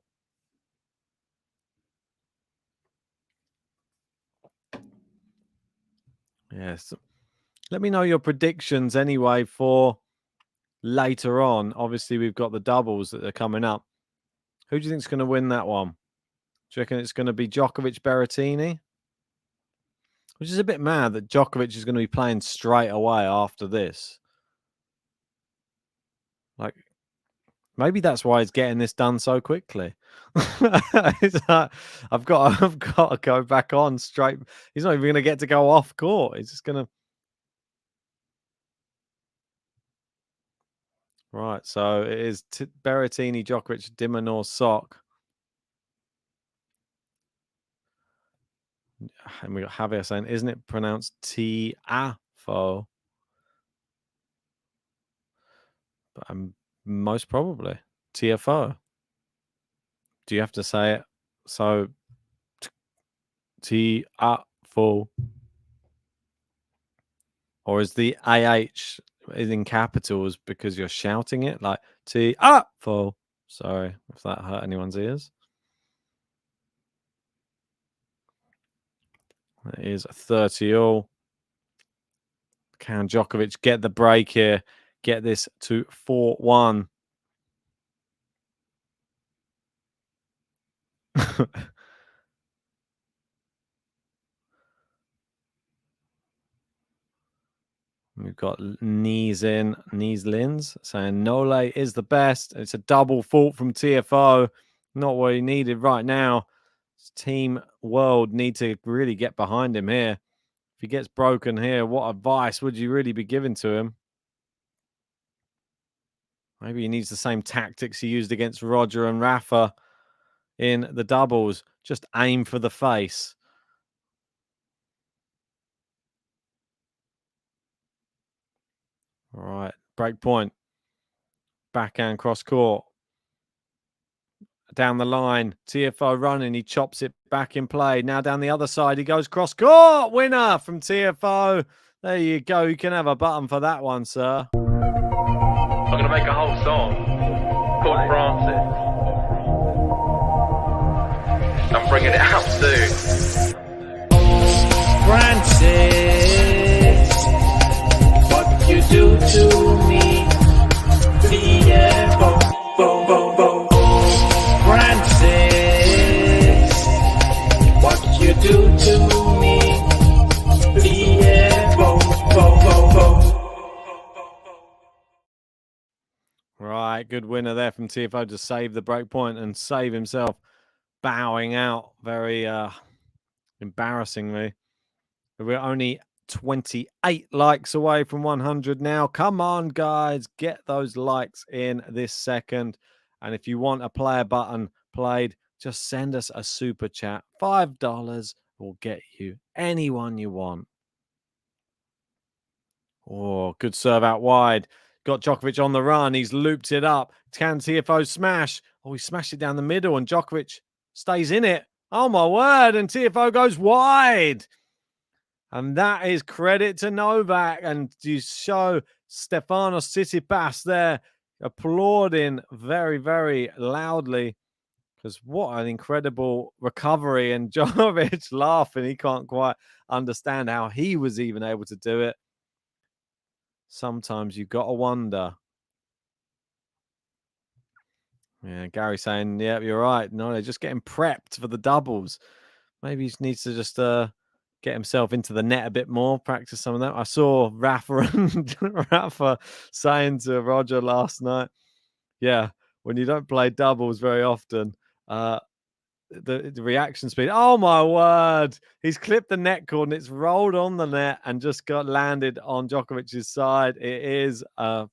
Yes. Let me know your predictions anyway for later on. Obviously, we've got the doubles that are coming up. Who do you think is going to win that one? Do you reckon it's going to be Djokovic Berrettini? Which is a bit mad that Djokovic is going to be playing straight away after this. Like, maybe that's why he's getting this done so quickly. It's like, I've got to go back on straight. He's not even going to get to go off court. He's just going to. Right, so it is Berrettini, Djokovic, Dimonor, Sock. And we got Javier saying, isn't it pronounced Tiafoe? But most probably Tiafoe. Do you have to say it? So Tiafoe, or is the AH in capitals because you're shouting it like Tiafoe? Sorry if that hurt anyone's ears. It is 30-all. Can Djokovic get the break here? Get this to 4-1. We've got knees lins saying Nole is the best. It's a double fault from Tiafoe. Not what he needed right now. Team World need to really get behind him here. If he gets broken here, what advice would you really be giving to him? Maybe he needs the same tactics he used against Roger and Rafa in the doubles. Just aim for the face. All right, break point. Backhand cross court. Down the line, Tiafoe running. He chops it back in play. Now down the other side, he goes cross court. Winner from Tiafoe. There you go. You can have a button for that one, sir. I'm going to make a whole song called Francis. I'm bringing it out soon. Francis, what you do to me? Tiafoe, bo, bo, bo. Francis, what you do to me? Tiafoe, bo, bo, bo. Right, good winner there from Tiafoe to save the break point and save himself bowing out very embarrassingly. We're only 28 likes away from 100 now. Come on, guys, get those likes in this second. And if you want a player button played, just send us a super chat. $5 will get you anyone you want. Oh, good serve out wide. Got Djokovic on the run. He's looped it up. Can Tiafoe smash? Oh, he smashed it down the middle and Djokovic stays in it. Oh, my word. And Tiafoe goes wide. And that is credit to Novak. And you show Stefanos Tsitsipas there applauding very, very loudly. Because what an incredible recovery. And Djokovic laughing. He can't quite understand how he was even able to do it. Sometimes you've got to wonder. Yeah, Gary saying, yeah, you're right. No, they're just getting prepped for the doubles. Maybe he needs to just get himself into the net a bit more, practice some of that. I saw Rafa saying to Roger last night, yeah, when you don't play doubles very often, the reaction speed. Oh my word! He's clipped the net cord and it's rolled on the net and just got landed on Djokovic's side. It is a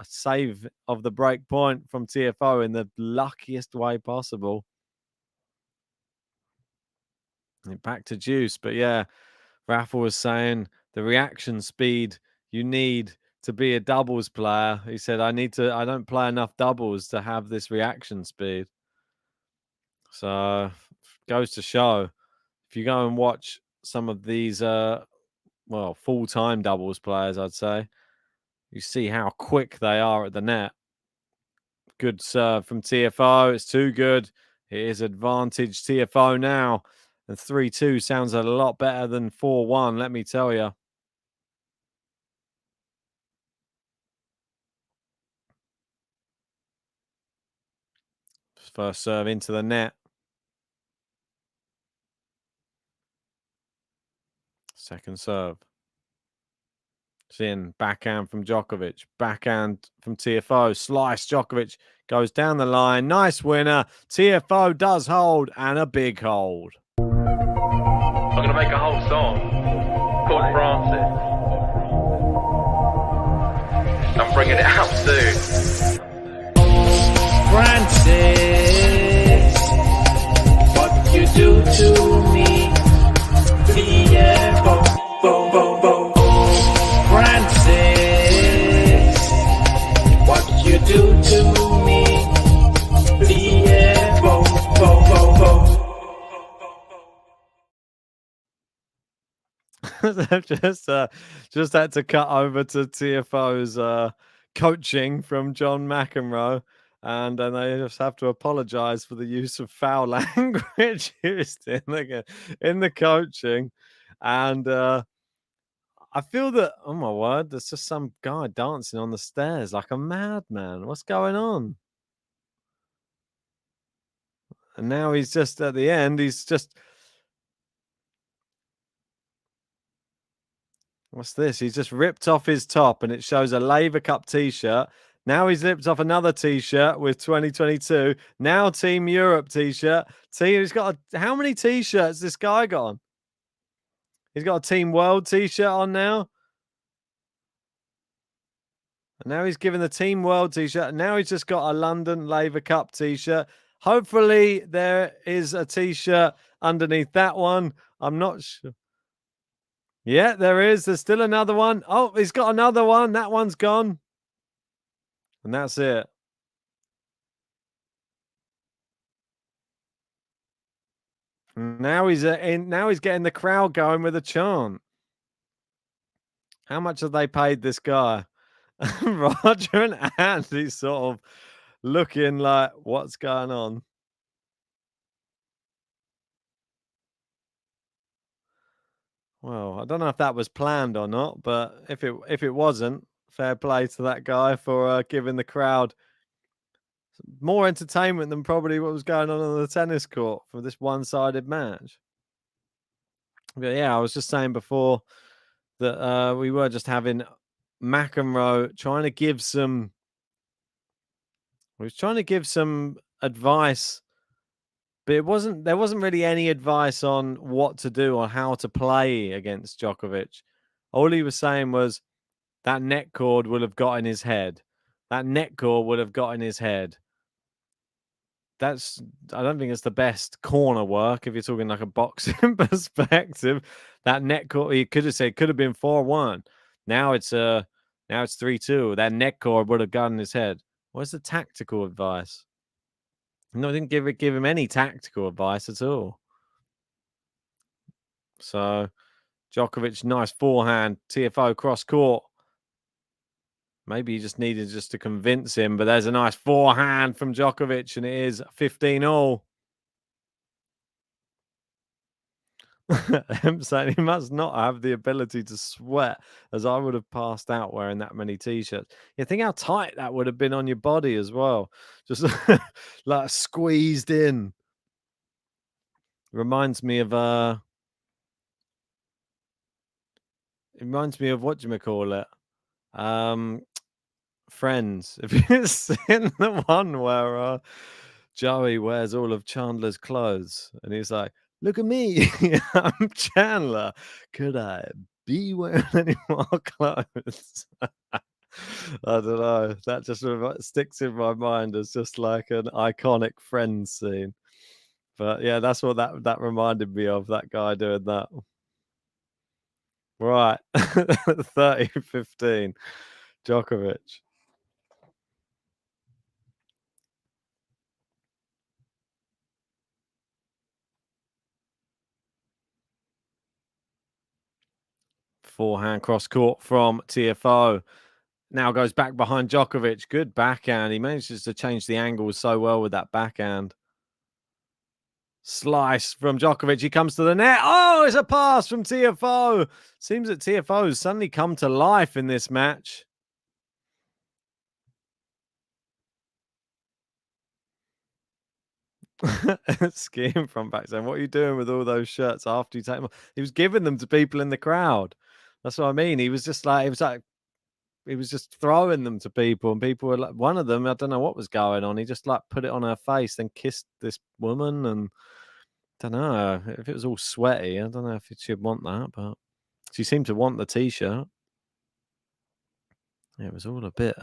save of the break point from Tiafoe in the luckiest way possible. And back to juice, but yeah, Rafa was saying the reaction speed you need to be a doubles player. He said, I don't play enough doubles to have this reaction speed. So goes to show, if you go and watch some of these full-time doubles players, I'd say, you see how quick they are at the net. Good serve from Tiafoe. It's too good. It is advantage Tiafoe now. And 3-2 sounds a lot better than 4-1, let me tell you. First serve into the net. Second serve. It's in. Backhand from Djokovic. Backhand from Tiafoe. Slice. Djokovic goes down the line. Nice winner. Tiafoe does hold, and a big hold. I'm going to make a whole song called Francis. I'm bringing it out soon. Francis, what you do to me? Tiafoe, bo, bo, bo. Francis, what you do to me? Tiafoe, bo, bo, bo. just had to cut over to Tiafoe's coaching from John McEnroe, and then they just have to apologize for the use of foul language used in the coaching. And I feel that, oh my word, there's just some guy dancing on the stairs like a madman. What's going on? And now he's just at the end, what's this? He's just ripped off his top and it shows a Laver Cup t-shirt. Now he's ripped off another t-shirt with 2022. Now Team Europe t-shirt. He's got how many t-shirts this guy got on? He's got a Team World t-shirt on now. And now he's given the Team World t-shirt. And now he's just got a London Laver Cup t-shirt. Hopefully there is a t-shirt underneath that one. I'm not sure. Yeah, there is. There's still another one. Oh, he's got another one. That one's gone. And that's it. Now he's getting the crowd going with a chant. How much have they paid this guy? Roger and Andy sort of looking like, what's going on? Well, I don't know if that was planned or not, but if it wasn't, fair play to that guy for giving the crowd more entertainment than probably what was going on the tennis court for this one-sided match. But yeah, I was just saying before that we were just having McEnroe trying to give some advice But there wasn't really any advice on what to do or how to play against Djokovic. All he was saying was that net cord will have got in his head. That net cord would have got in his head. I don't think it's the best corner work if you're talking like a boxing perspective. That net cord, he could have said, could have been 4-1. Now it's 3-2. That net cord would have got in his head. What's the tactical advice? No, I didn't give him any tactical advice at all. So Djokovic, nice forehand, Tiafoe cross court. Maybe he just needed to convince him, but there's a nice forehand from Djokovic, and it is 15-all. I'm saying he must not have the ability to sweat, as I would have passed out wearing that many t-shirts. You think how tight that would have been on your body as well, just like squeezed in. Reminds me of whatchamacallit? Friends. If you've seen the one where Joey wears all of Chandler's clothes and he's like, look at me, I'm Chandler. Could I be wearing any more clothes? I don't know. That just sticks in my mind as just like an iconic Friends scene. But yeah, that's what that reminded me of, that guy doing that. Right. 30-15. Djokovic. Forehand cross court from Tiafoe. Now goes back behind Djokovic. Good backhand. He manages to change the angles so well with that backhand. Slice from Djokovic. He comes to the net. Oh, it's a pass from Tiafoe. Seems that Tiafoe's suddenly come to life in this match. Skiing from back saying, what are you doing with all those shirts after you take them off? He was giving them to people in the crowd. That's what I mean. He was just throwing them to people, and people were like, one of them, I don't know what was going on. He just like put it on her face, then kissed this woman, and I don't know if it was all sweaty. I don't know if she'd want that, but she seemed to want the t-shirt. It was all a bit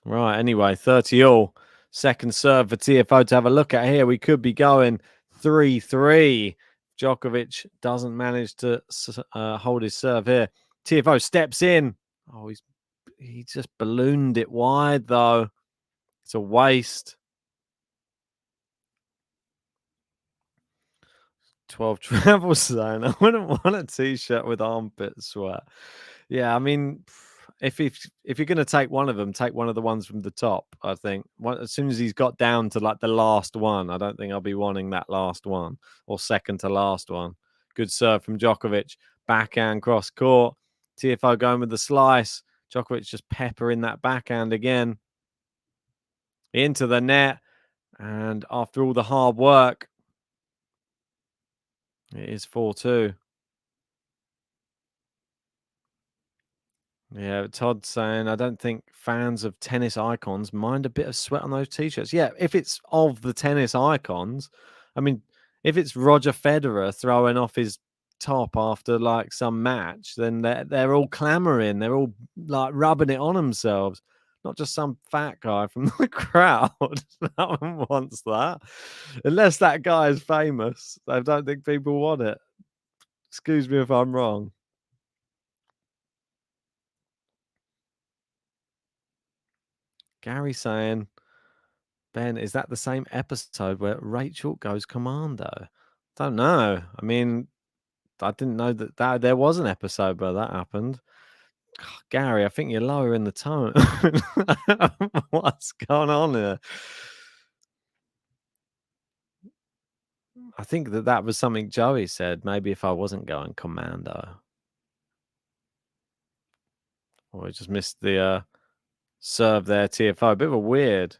right. Anyway, 30-all. Second serve for Tiafoe to have a look at here. We could be going 3-3. Djokovic doesn't manage to hold his serve here. Tiafoe steps in. Oh, he just ballooned it wide, though. It's a waste. 12 travel zone. I wouldn't want a t-shirt with armpit sweat. Yeah, I mean, if you're going to take one of them, take one of the ones from the top, I think. As soon as he's got down to like the last one, I don't think I'll be wanting that last one or second to last one. Good serve from Djokovic. Backhand cross court. Tiafoe going with the slice. Djokovic just peppering that backhand again. Into the net. And after all the hard work, it is 4-2. Yeah, Todd's saying, I don't think fans of tennis icons mind a bit of sweat on those t-shirts. Yeah, if it's of the tennis icons, I mean, if it's Roger Federer throwing off his top after like some match, then they're all clamoring. They're all like rubbing it on themselves. Not just some fat guy from the crowd. No one wants that. Unless that guy is famous. I don't think people want it. Excuse me if I'm wrong. Gary saying, Ben, is that the same episode where Rachel goes commando? Don't know. I mean, I didn't know that there was an episode where that happened. God, Gary, I think you're lowering the tone. What's going on here? I think that was something Joey said. Maybe if I wasn't going commando. Or I just missed the serve there, Tiafoe. A bit of a weird.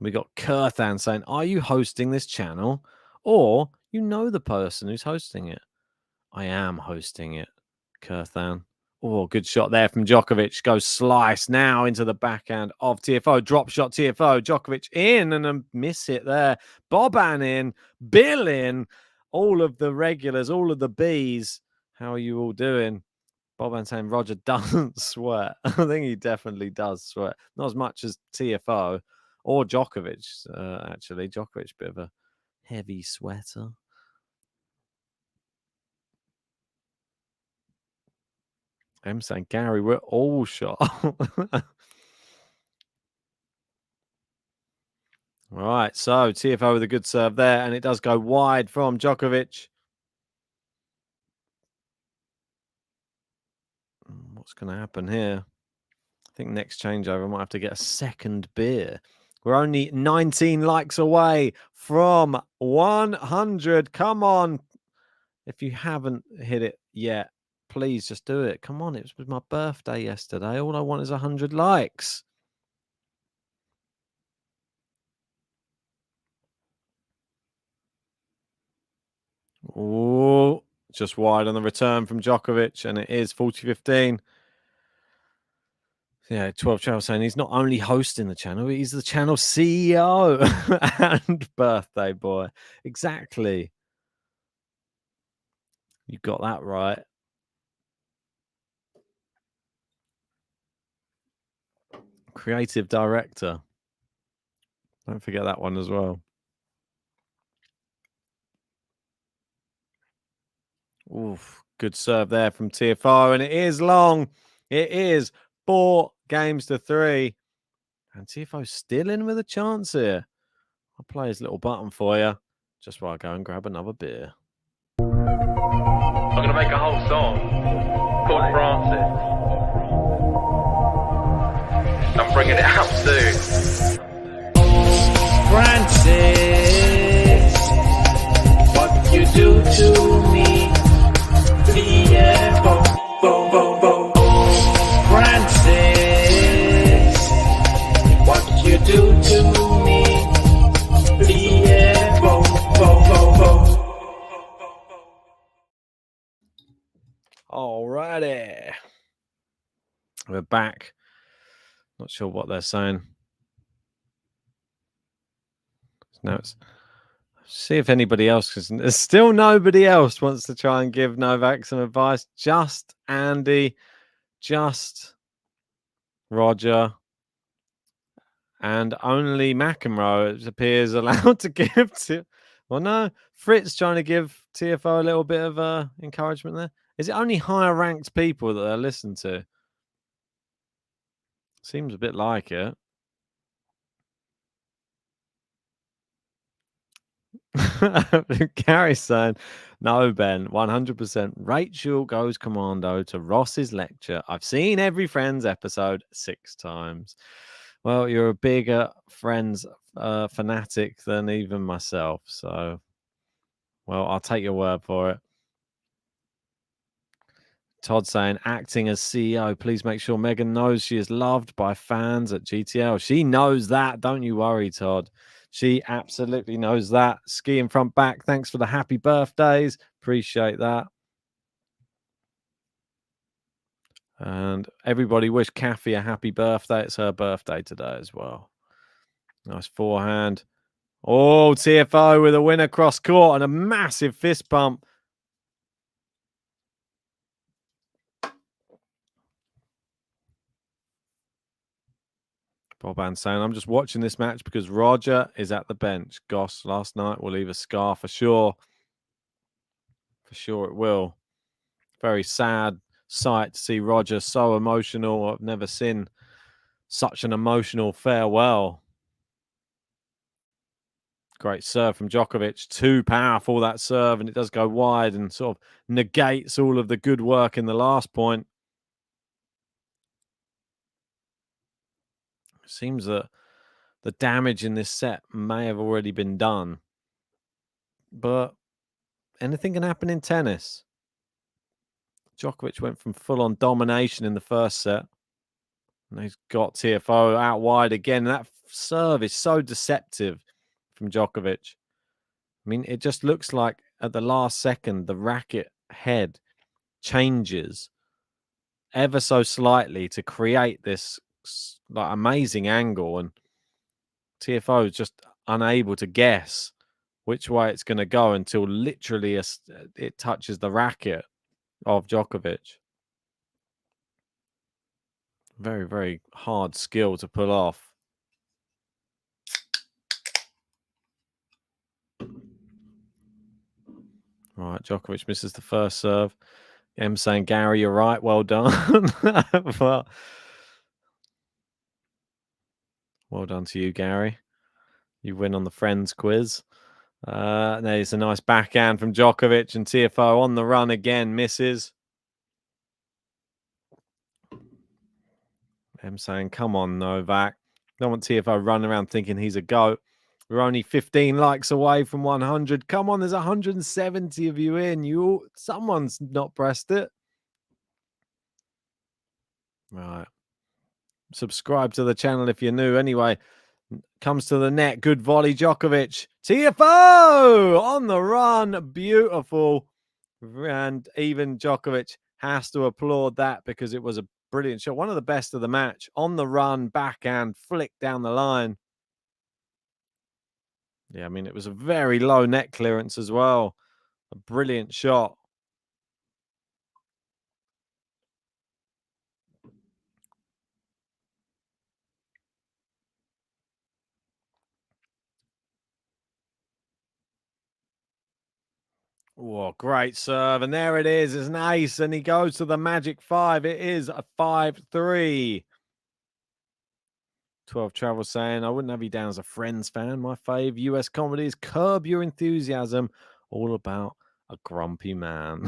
We got Kurthan saying, are you hosting this channel? Or you know the person who's hosting it? I am hosting it, Kurthan. Oh, good shot there from Djokovic. Goes slice now into the backhand of Tiafoe. Drop shot Tiafoe. Djokovic in and a miss it there. Boban in. Bill in. All of the regulars, all of the Bs. How are you all doing? Boban saying Roger doesn't sweat. I think he definitely does sweat. Not as much as Tiafoe or Djokovic, actually. Djokovic, bit of a heavy sweater. I'm saying, Gary, we're all shot. All right, so Tiafoe with a good serve there, and it does go wide from Djokovic. What's going to happen here? I think next changeover, I might have to get a second beer. We're only 19 likes away from 100. Come on. If you haven't hit it yet, please just do it. Come on, it was my birthday yesterday. All I want is 100 likes. Oh, just wide on the return from Djokovic, and it is 40-15. Yeah, 12 Channel saying he's not only hosting the channel, he's the channel CEO and birthday boy. Exactly. You got that right. Creative director. Don't forget that one as well. Oof, good serve there from Tiafoe, and it is long. It is 4-3. And Tiafoe's still in with a chance here. I'll play his little button for you just while I go and grab another beer. I'm gonna make a whole song called Francis. I'm bringing it out soon. Francis, what you do to me? Tiafoe, bo, bo, bo. Francis, what you do to me? Tiafoe, bo, bo, bo. Alrighty. We're back. Not sure what they're saying. Now it's see if anybody else, because there's still nobody else wants to try and give Novak some advice. Just Andy, just Roger, and only McEnroe, it appears, allowed to give to. Well, no, Fritz trying to give Tiafoe a little bit of encouragement there. Is it only higher ranked people that they listen to? Seems a bit like it. Gary's saying, no, Ben, 100%. Rachel goes commando to Ross's lecture. I've seen every Friends episode 6 times. Well, you're a bigger Friends fanatic than even myself. So, well, I'll take your word for it. Todd saying, acting as CEO, please make sure Megan knows she is loved by fans at GTL. She knows that. Don't you worry, Todd. She absolutely knows that. Ski in front back. Thanks for the happy birthdays. Appreciate that. And everybody wish Kathy a happy birthday. It's her birthday today as well. Nice forehand. Oh, Tiafoe with a winner cross court and a massive fist pump. Boban saying, I'm just watching this match because Roger is at the bench. Goss last night will leave a scar for sure. For sure it will. Very sad sight to see Roger so emotional. I've never seen such an emotional farewell. Great serve from Djokovic. Too powerful, that serve, and it does go wide and sort of negates all of the good work in the last point. It seems that the damage in this set may have already been done. But anything can happen in tennis. Djokovic went from full-on domination in the first set. And he's got Tiafoe out wide again. That serve is so deceptive from Djokovic. I mean, it just looks like at the last second, the racket head changes ever so slightly to create this like amazing angle, and Tiafoe is just unable to guess which way it's going to go until literally it touches the racket of Djokovic. Very, very hard skill to pull off. Right, Djokovic misses the first serve. M saying, Gary, you're right. Well done. well done to you, Gary. You win on the Friends quiz. There's a nice backhand from Djokovic, and Tiafoe on the run again, misses. M saying, come on, Novak. Don't want Tiafoe running around thinking he's a goat. We're only 15 likes away from 100. Come on, there's 170 of you in. Someone's not pressed it. Right. Subscribe to the channel if you're new. Anyway, comes to the net. Good volley, Djokovic. Tiafoe on the run. Beautiful. And even Djokovic has to applaud that because it was a brilliant shot. One of the best of the match. On the run, backhand, flick down the line. Yeah, I mean, it was a very low net clearance as well. A brilliant shot. Oh, great serve. And there it is. It's an ace. And he goes to the magic 5. It is a 5-3. 12 Travel saying, I wouldn't have you down as a Friends fan. My fave US comedy is Curb Your Enthusiasm. All about a grumpy man.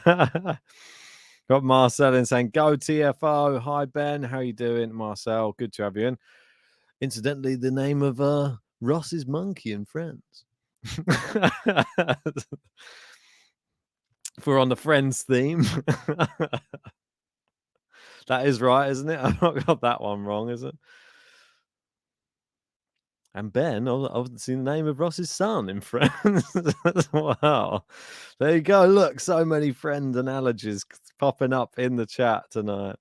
Got Marcel in saying, go Tiafoe. Hi, Ben. How you doing, Marcel? Good to have you in. Incidentally, the name of Ross's monkey in Friends. If we're on the Friends theme. That is right, isn't it? I've not got that one wrong, is it? And Ben, I've seen the name of Ross's son in Friends. Wow. There you go. Look, so many Friend analogies popping up in the chat tonight.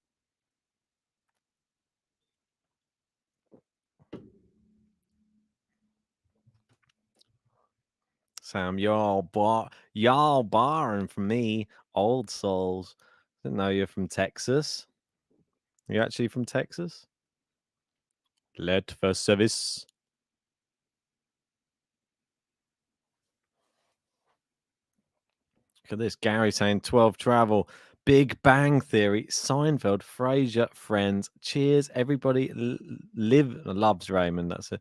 Sam, y'all barring from me, old souls. Didn't know you're from Texas. You actually from Texas? Let for service. Look at this. Gary saying 12 Travel. Big Bang Theory. Seinfeld. Frasier. Friends. Cheers. Everybody loves Raymond. That's a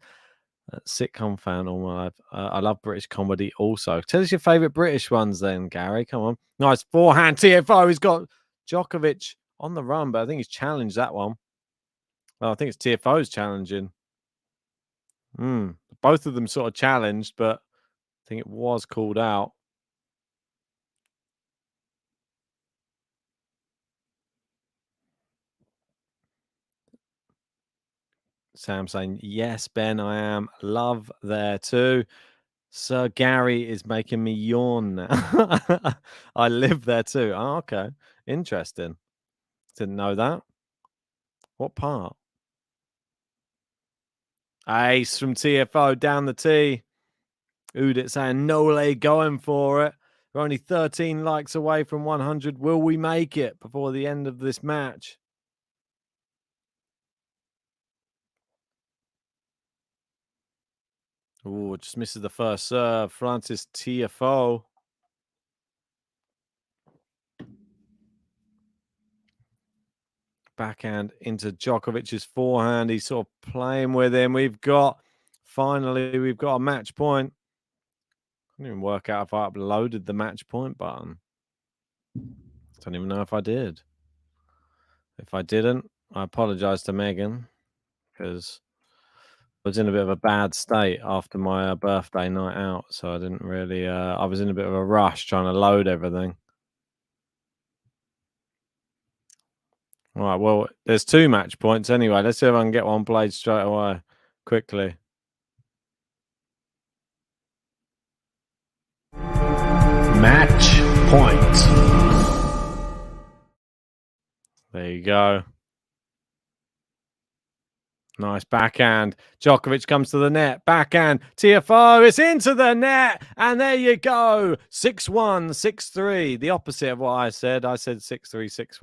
sitcom fan all my life. I love British comedy also. Tell us your favourite British ones then, Gary. Come on. Nice forehand. Tiafoe. He's got Djokovic on the run, but I think he's challenged that one. Well, I think it's Tiafoe's challenging. Both of them sort of challenged, but I think it was called out. Sam saying, yes, Ben, I am. Love there too. Sir Gary is making me yawn now. I live there too. Oh, okay. Interesting. Didn't know that. What part? Ace from Tiafoe down the tee. Udit saying, Nole going for it. We're only 13 likes away from 100. Will we make it before the end of this match? Oh, just misses the first serve. Francis Tiafoe. Backhand into Djokovic's forehand. He's sort of playing with him. Finally, we've got a match point. I didn't even work out if I uploaded the match point button. Don't even know if I did. If I didn't, I apologize to Megan because I was in a bit of a bad state after my birthday night out. So I didn't really, I was in a bit of a rush trying to load everything. All right, well, there's 2 match points anyway. Let's see if I can get one played straight away, quickly. Match point. There you go. Nice backhand. Djokovic comes to the net. Backhand. Tiafoe is into the net. And there you go. 6-1, 6-3. The opposite of what I said. I said 6-3,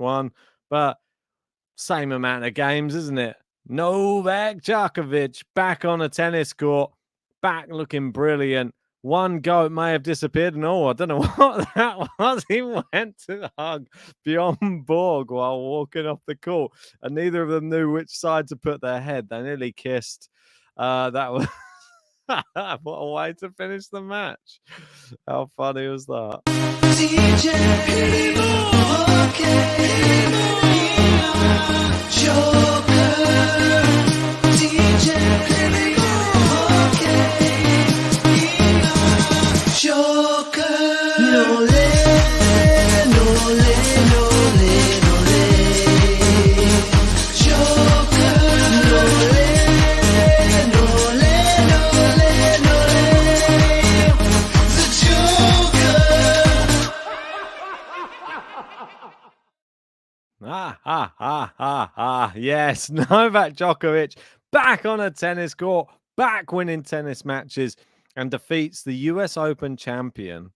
6-1. But same amount of games, isn't it? Novak Djokovic back on a tennis court. Back looking brilliant. One goat may have disappeared. No, I don't know what that was. He went to hug Bjorn Borg while walking off the court, and neither of them knew which side to put their head. They nearly kissed. That was what a way to finish the match. How funny was that? Yes, Novak Djokovic back on a tennis court, back winning tennis matches, and defeats the US Open champion.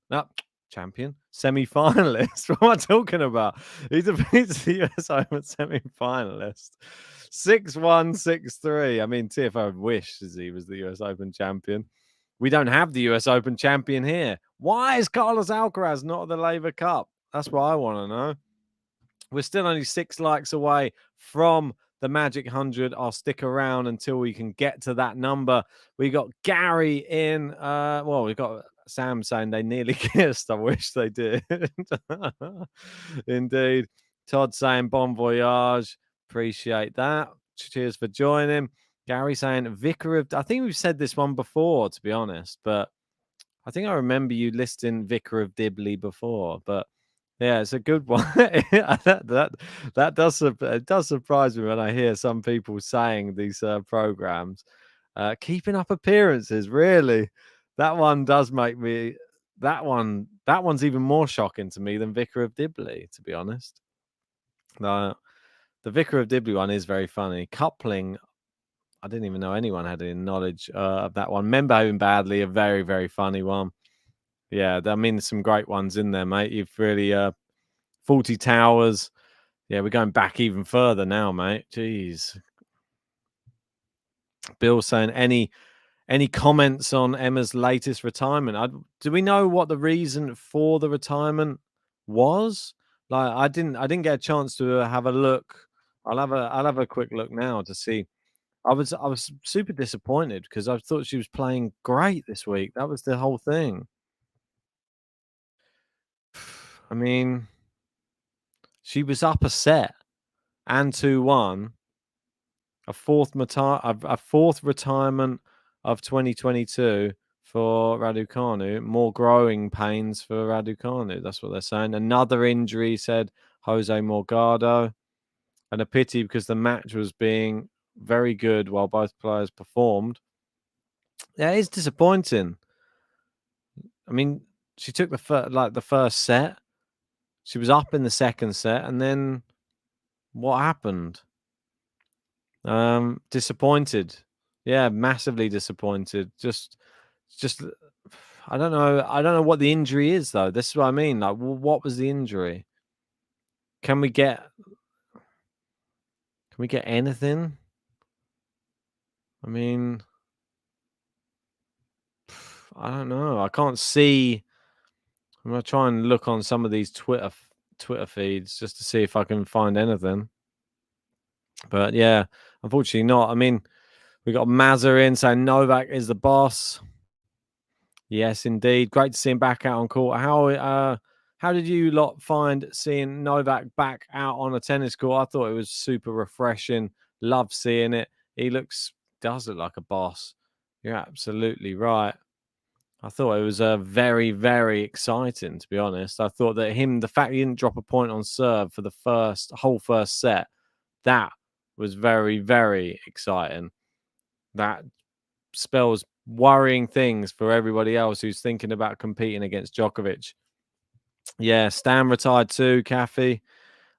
Semi-finalist. What am I talking about? He defeats the US Open semi-finalist. 6-1, 6-3. I mean, Tiafoe wishes he was the US Open champion. We don't have the US Open champion here. Why is Carlos Alcaraz not at the Laver Cup? That's what I want to know. We're still only 6 likes away from the Magic 100. I'll stick around until we can get to that number. We got Gary in. We've got Sam saying they nearly kissed. I wish they did. Indeed. Todd saying bon voyage. Appreciate that. Cheers for joining. Gary saying Vicar of... I think we've said this one before, to be honest, but I think I remember you listing Vicar of Dibley before, but yeah, it's a good one. that does surprise me when I hear some people saying these programs. Keeping up appearances, really. That one does make me. That one's even more shocking to me than Vicar of Dibley, to be honest. The Vicar of Dibley one is very funny. Coupling, I didn't even know anyone had any knowledge of that one. Men Behaving Badly, a very, very funny one. Yeah, I mean, there's some great ones in there, mate. You've really 40 Towers. Yeah, we're going back even further now, mate. Jeez. Bill saying any comments on Emma's latest retirement? Do we know what the reason for the retirement was? Like, I didn't get a chance to have a look. I'll have a quick look now to see. I was super disappointed because I thought she was playing great this week. That was the whole thing. I mean, she was up a set and 2-1. A fourth retirement of 2022 for Raducanu. More growing pains for Raducanu. That's what they're saying. Another injury, said Jose Morgado. And a pity because the match was being very good while both players performed. Yeah, it's disappointing. I mean, she took the first set. She was up in the second set, and then what happened? Disappointed. Yeah, massively disappointed. Just I don't know what the injury is though. This is what I mean. Like, what was the injury? Can we get anything? I mean, I don't know. I can't see. I'm gonna try and look on some of these Twitter feeds just to see if I can find anything. But yeah, unfortunately not. I mean, we got Mazza in saying Novak is the boss. Yes, indeed. Great to see him back out on court. How did you lot find seeing Novak back out on a tennis court? I thought it was super refreshing. Love seeing it. He does look like a boss. You're absolutely right. I thought it was very, very exciting, to be honest. I thought that the fact he didn't drop a point on serve for the whole first set, that was very, very exciting. That spells worrying things for everybody else who's thinking about competing against Djokovic. Yeah, Stan retired too, Kathy.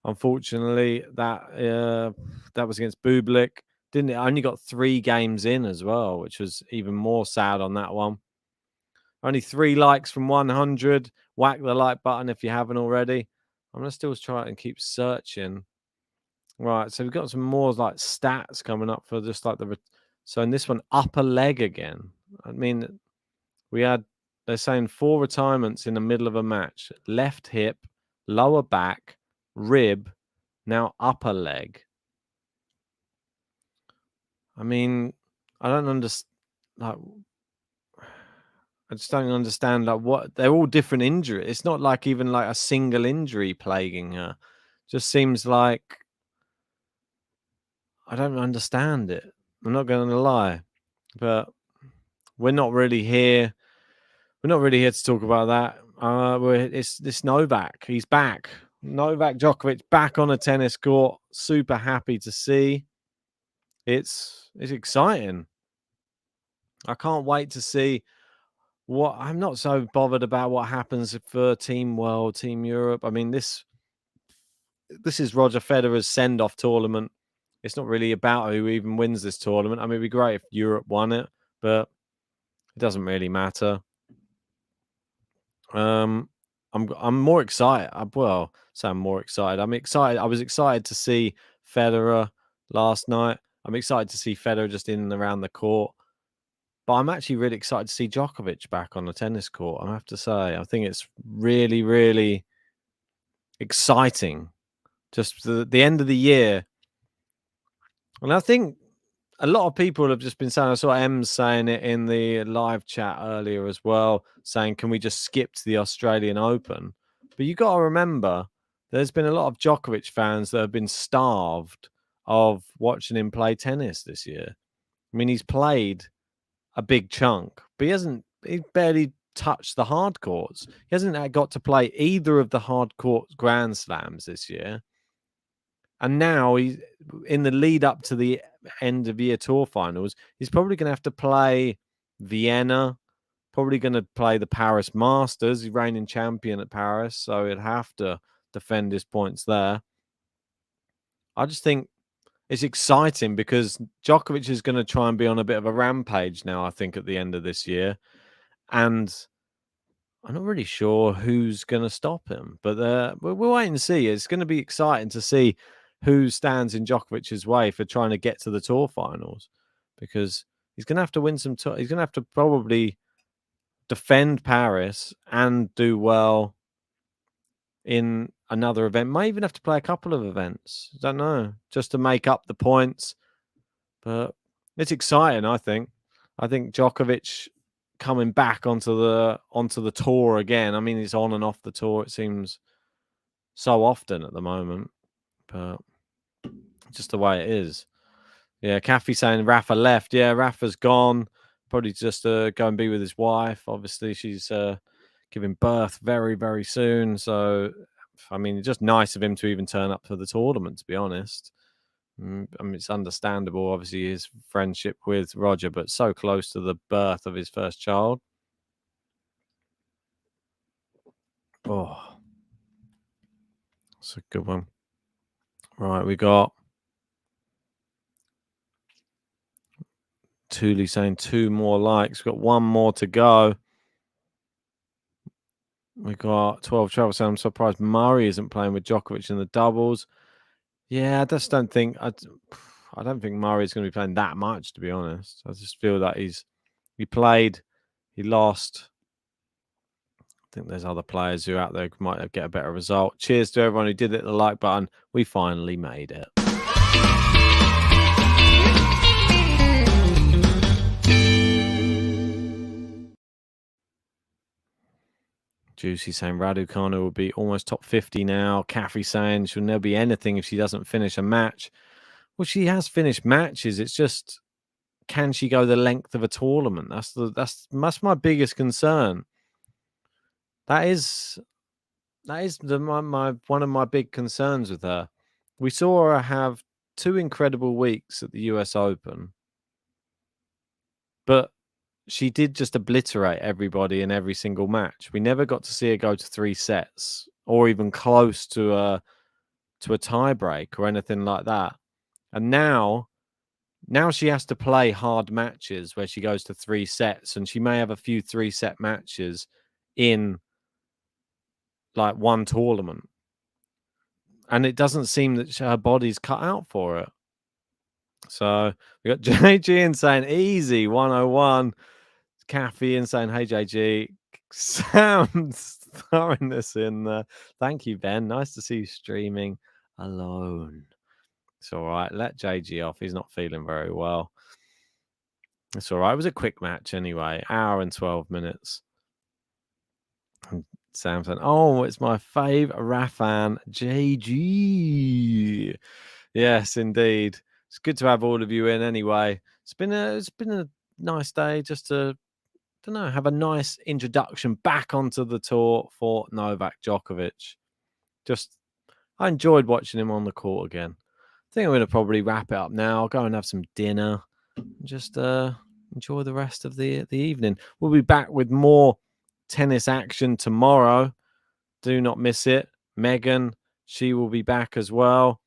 Unfortunately, that was against Bublik. Didn't it? Only got 3 games in as well, which was even more sad on that one. Only 3 likes from 100. Whack the like button if you haven't already. I'm gonna still try and keep searching. Right, so we've got some more like stats coming up for just like so in this one, upper leg again. I mean, they're saying 4 retirements in the middle of a match: left hip, lower back, rib, now upper leg. I mean, I don't understand. Like, I just don't understand. Like, what they're all different injuries. It's not like even like a single injury plaguing her. Just seems like I don't understand it. I'm not going to lie, but we're not really here. We're not really here to talk about that. It's this Novak. He's back. Novak Djokovic back on a tennis court. Super happy to see. It's exciting. I can't wait to see what. I'm not so bothered about what happens for Team World, Team Europe. I mean, this is Roger Federer's send-off tournament. It's not really about who even wins this tournament. I mean, it'd be great if Europe won it, but it doesn't really matter. I'm more excited. I'm more excited. I'm excited. I was excited to see Federer last night. I'm excited to see Federer just in and around the court. But I'm actually really excited to see Djokovic back on the tennis court. I have to say, I think it's really, really exciting. Just the end of the year. And I think a lot of people have just been saying, I saw Em saying it in the live chat earlier as well, saying, can we just skip to the Australian Open? But you got to remember, there's been a lot of Djokovic fans that have been starved of watching him play tennis this year. I mean, he's played a big chunk, but he barely touched the hard courts. He hasn't got to play either of the hard court Grand Slams this year. And now he's in the lead up to the end of year tour finals. He's probably going to have to play Vienna, probably going to play the Paris Masters. He's reigning champion at Paris, so he'd have to defend his points there. I just think it's exciting because Djokovic is going to try and be on a bit of a rampage now, I think, at the end of this year. And I'm not really sure who's going to stop him, but we'll wait and see. It's going to be exciting to see who stands in Djokovic's way for trying to get to the tour finals, because he's going to have to win some. He's going to have to probably defend Paris and do well in another event. Might even have to play a couple of events. I don't know, just to make up the points. But it's exciting. I think Djokovic coming back onto the tour again. I mean, he's on and off the tour, it seems, so often at the moment, but just the way it is. Yeah, Kathy saying Rafa left. Yeah, Rafa's gone. Probably just go and be with his wife. Obviously, she's giving birth very, very soon. So, I mean, it's just nice of him to even turn up for the tournament, to be honest. I mean, it's understandable, obviously, his friendship with Roger, but so close to the birth of his first child. Oh, that's a good one. Right, we got Thule saying 2 more likes. We've got 1 more to go. We got 12 travel saying, I'm surprised Murray isn't playing with Djokovic in the doubles. Yeah, I just don't think I don't think Murray's going to be playing that much, to be honest. I just feel that he played, he lost. I think there's other players who are out there who might get a better result. Cheers to everyone who did hit the like button. We finally made it. Juicy saying Raducanu will be almost top 50 now. Kathy saying she'll never be anything if she doesn't finish a match. Well, she has finished matches. It's just, can she go the length of a tournament? That's my biggest concern. That is my one of my big concerns with her. We saw her have 2 incredible weeks at the US Open, but she did just obliterate everybody in every single match. We never got to see her go to 3 sets or even close to to a tie break or anything like that. And now she has to play hard matches where she goes to 3 sets, and she may have a few 3-set matches in like one tournament. And it doesn't seem that her body's cut out for it. So we got JG in saying easy 101. Kathy in saying, hey JG. Sam's throwing this in there. Thank you, Ben. Nice to see you streaming alone. It's all right. Let JG off. He's not feeling very well. It's all right. It was a quick match anyway. Hour and 12 minutes. And Sam said, oh, it's my fave Rafan JG. Yes, indeed. It's good to have all of you in anyway. It's been a nice day just to, have a nice introduction back onto the tour for Novak Djokovic. I enjoyed watching him on the court again. I think I'm going to probably wrap it up now. I'll go and have some dinner. Just enjoy the rest of the evening. We'll be back with more tennis action tomorrow. Do not miss it. Megan, she will be back as well.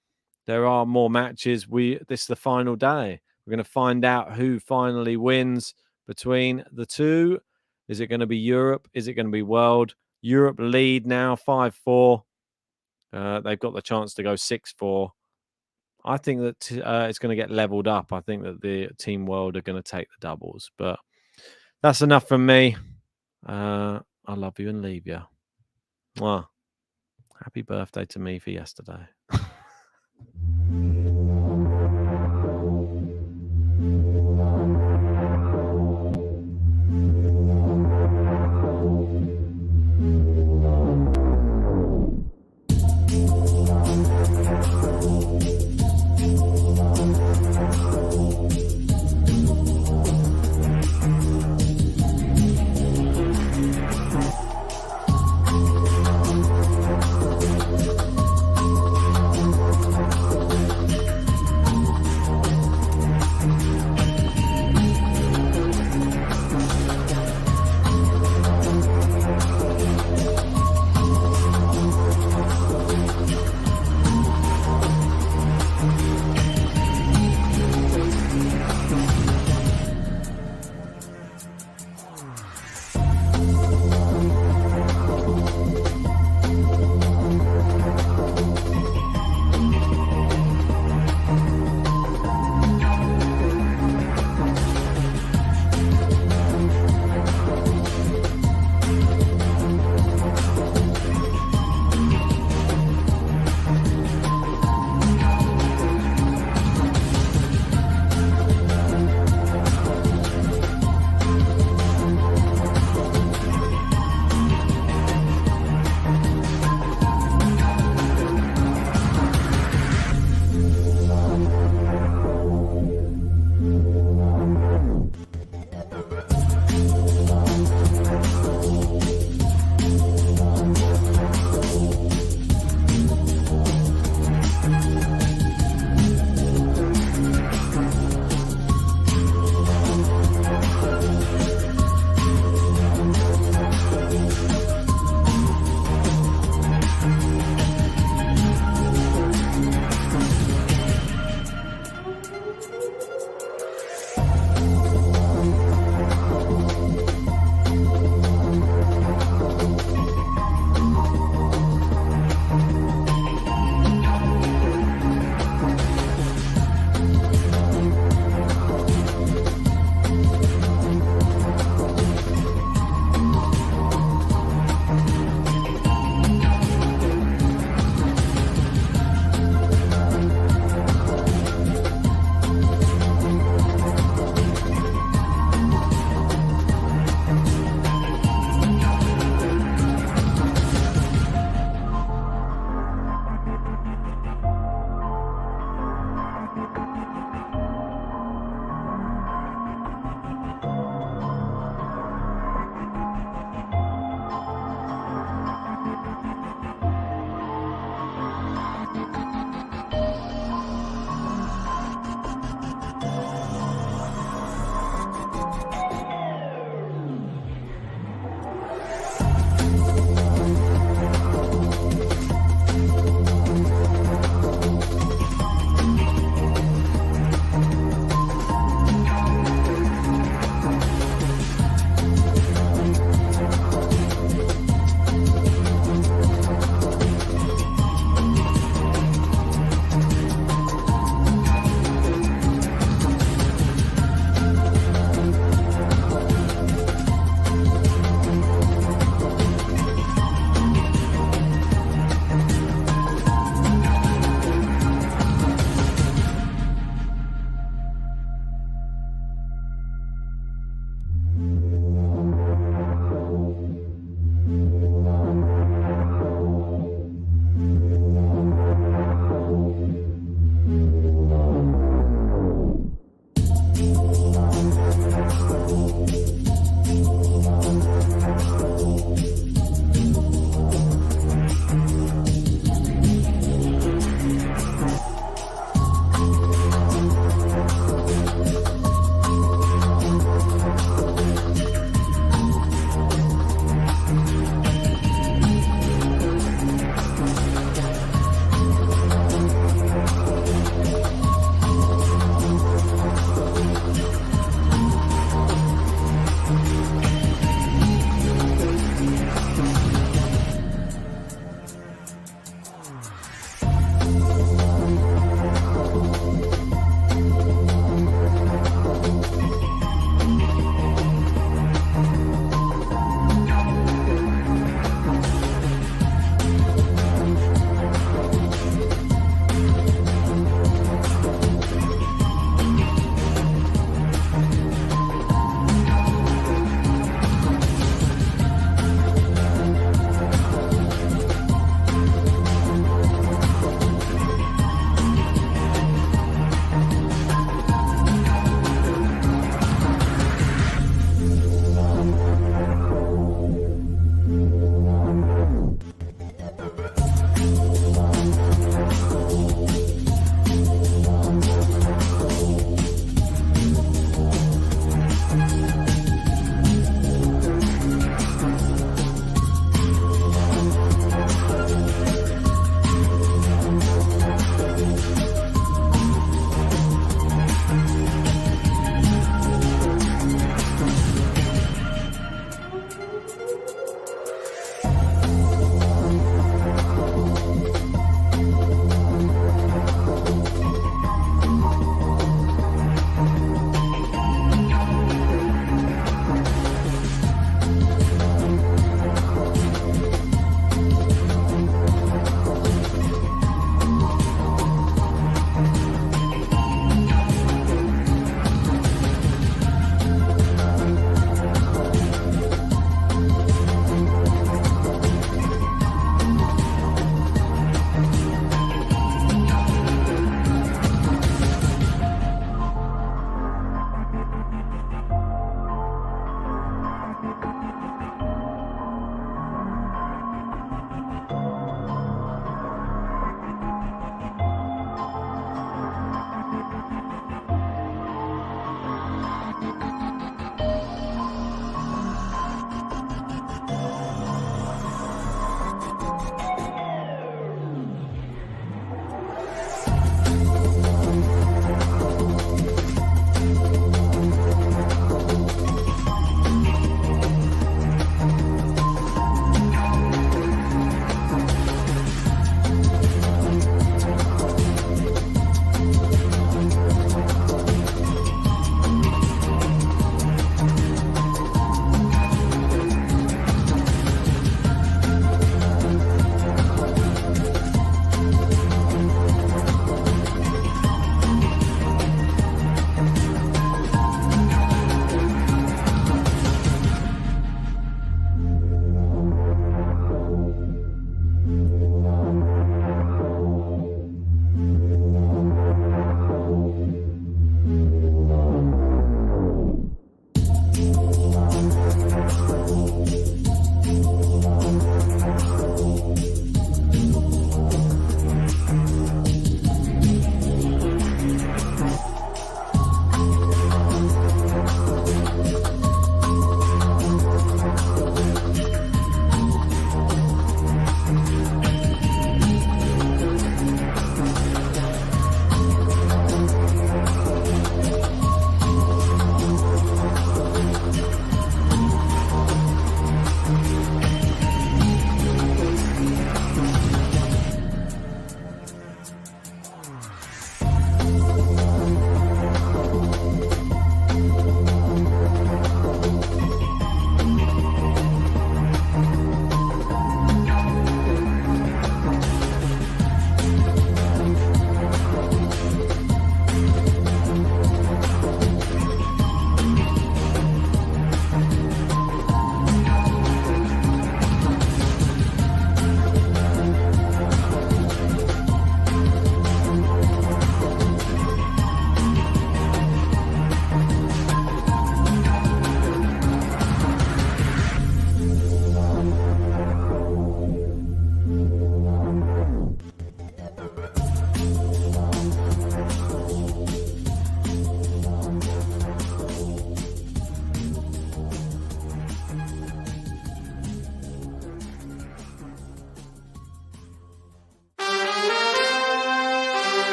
There are more matches. This is the final day. We're going to find out who finally wins between the two. Is it going to be Europe? Is it going to be World? Europe lead now 5-4. They've got the chance to go 6-4. I think that it's going to get leveled up. I think that the Team World are going to take the doubles. But that's enough from me. I love you and leave you. Mwah. Happy birthday to me for yesterday.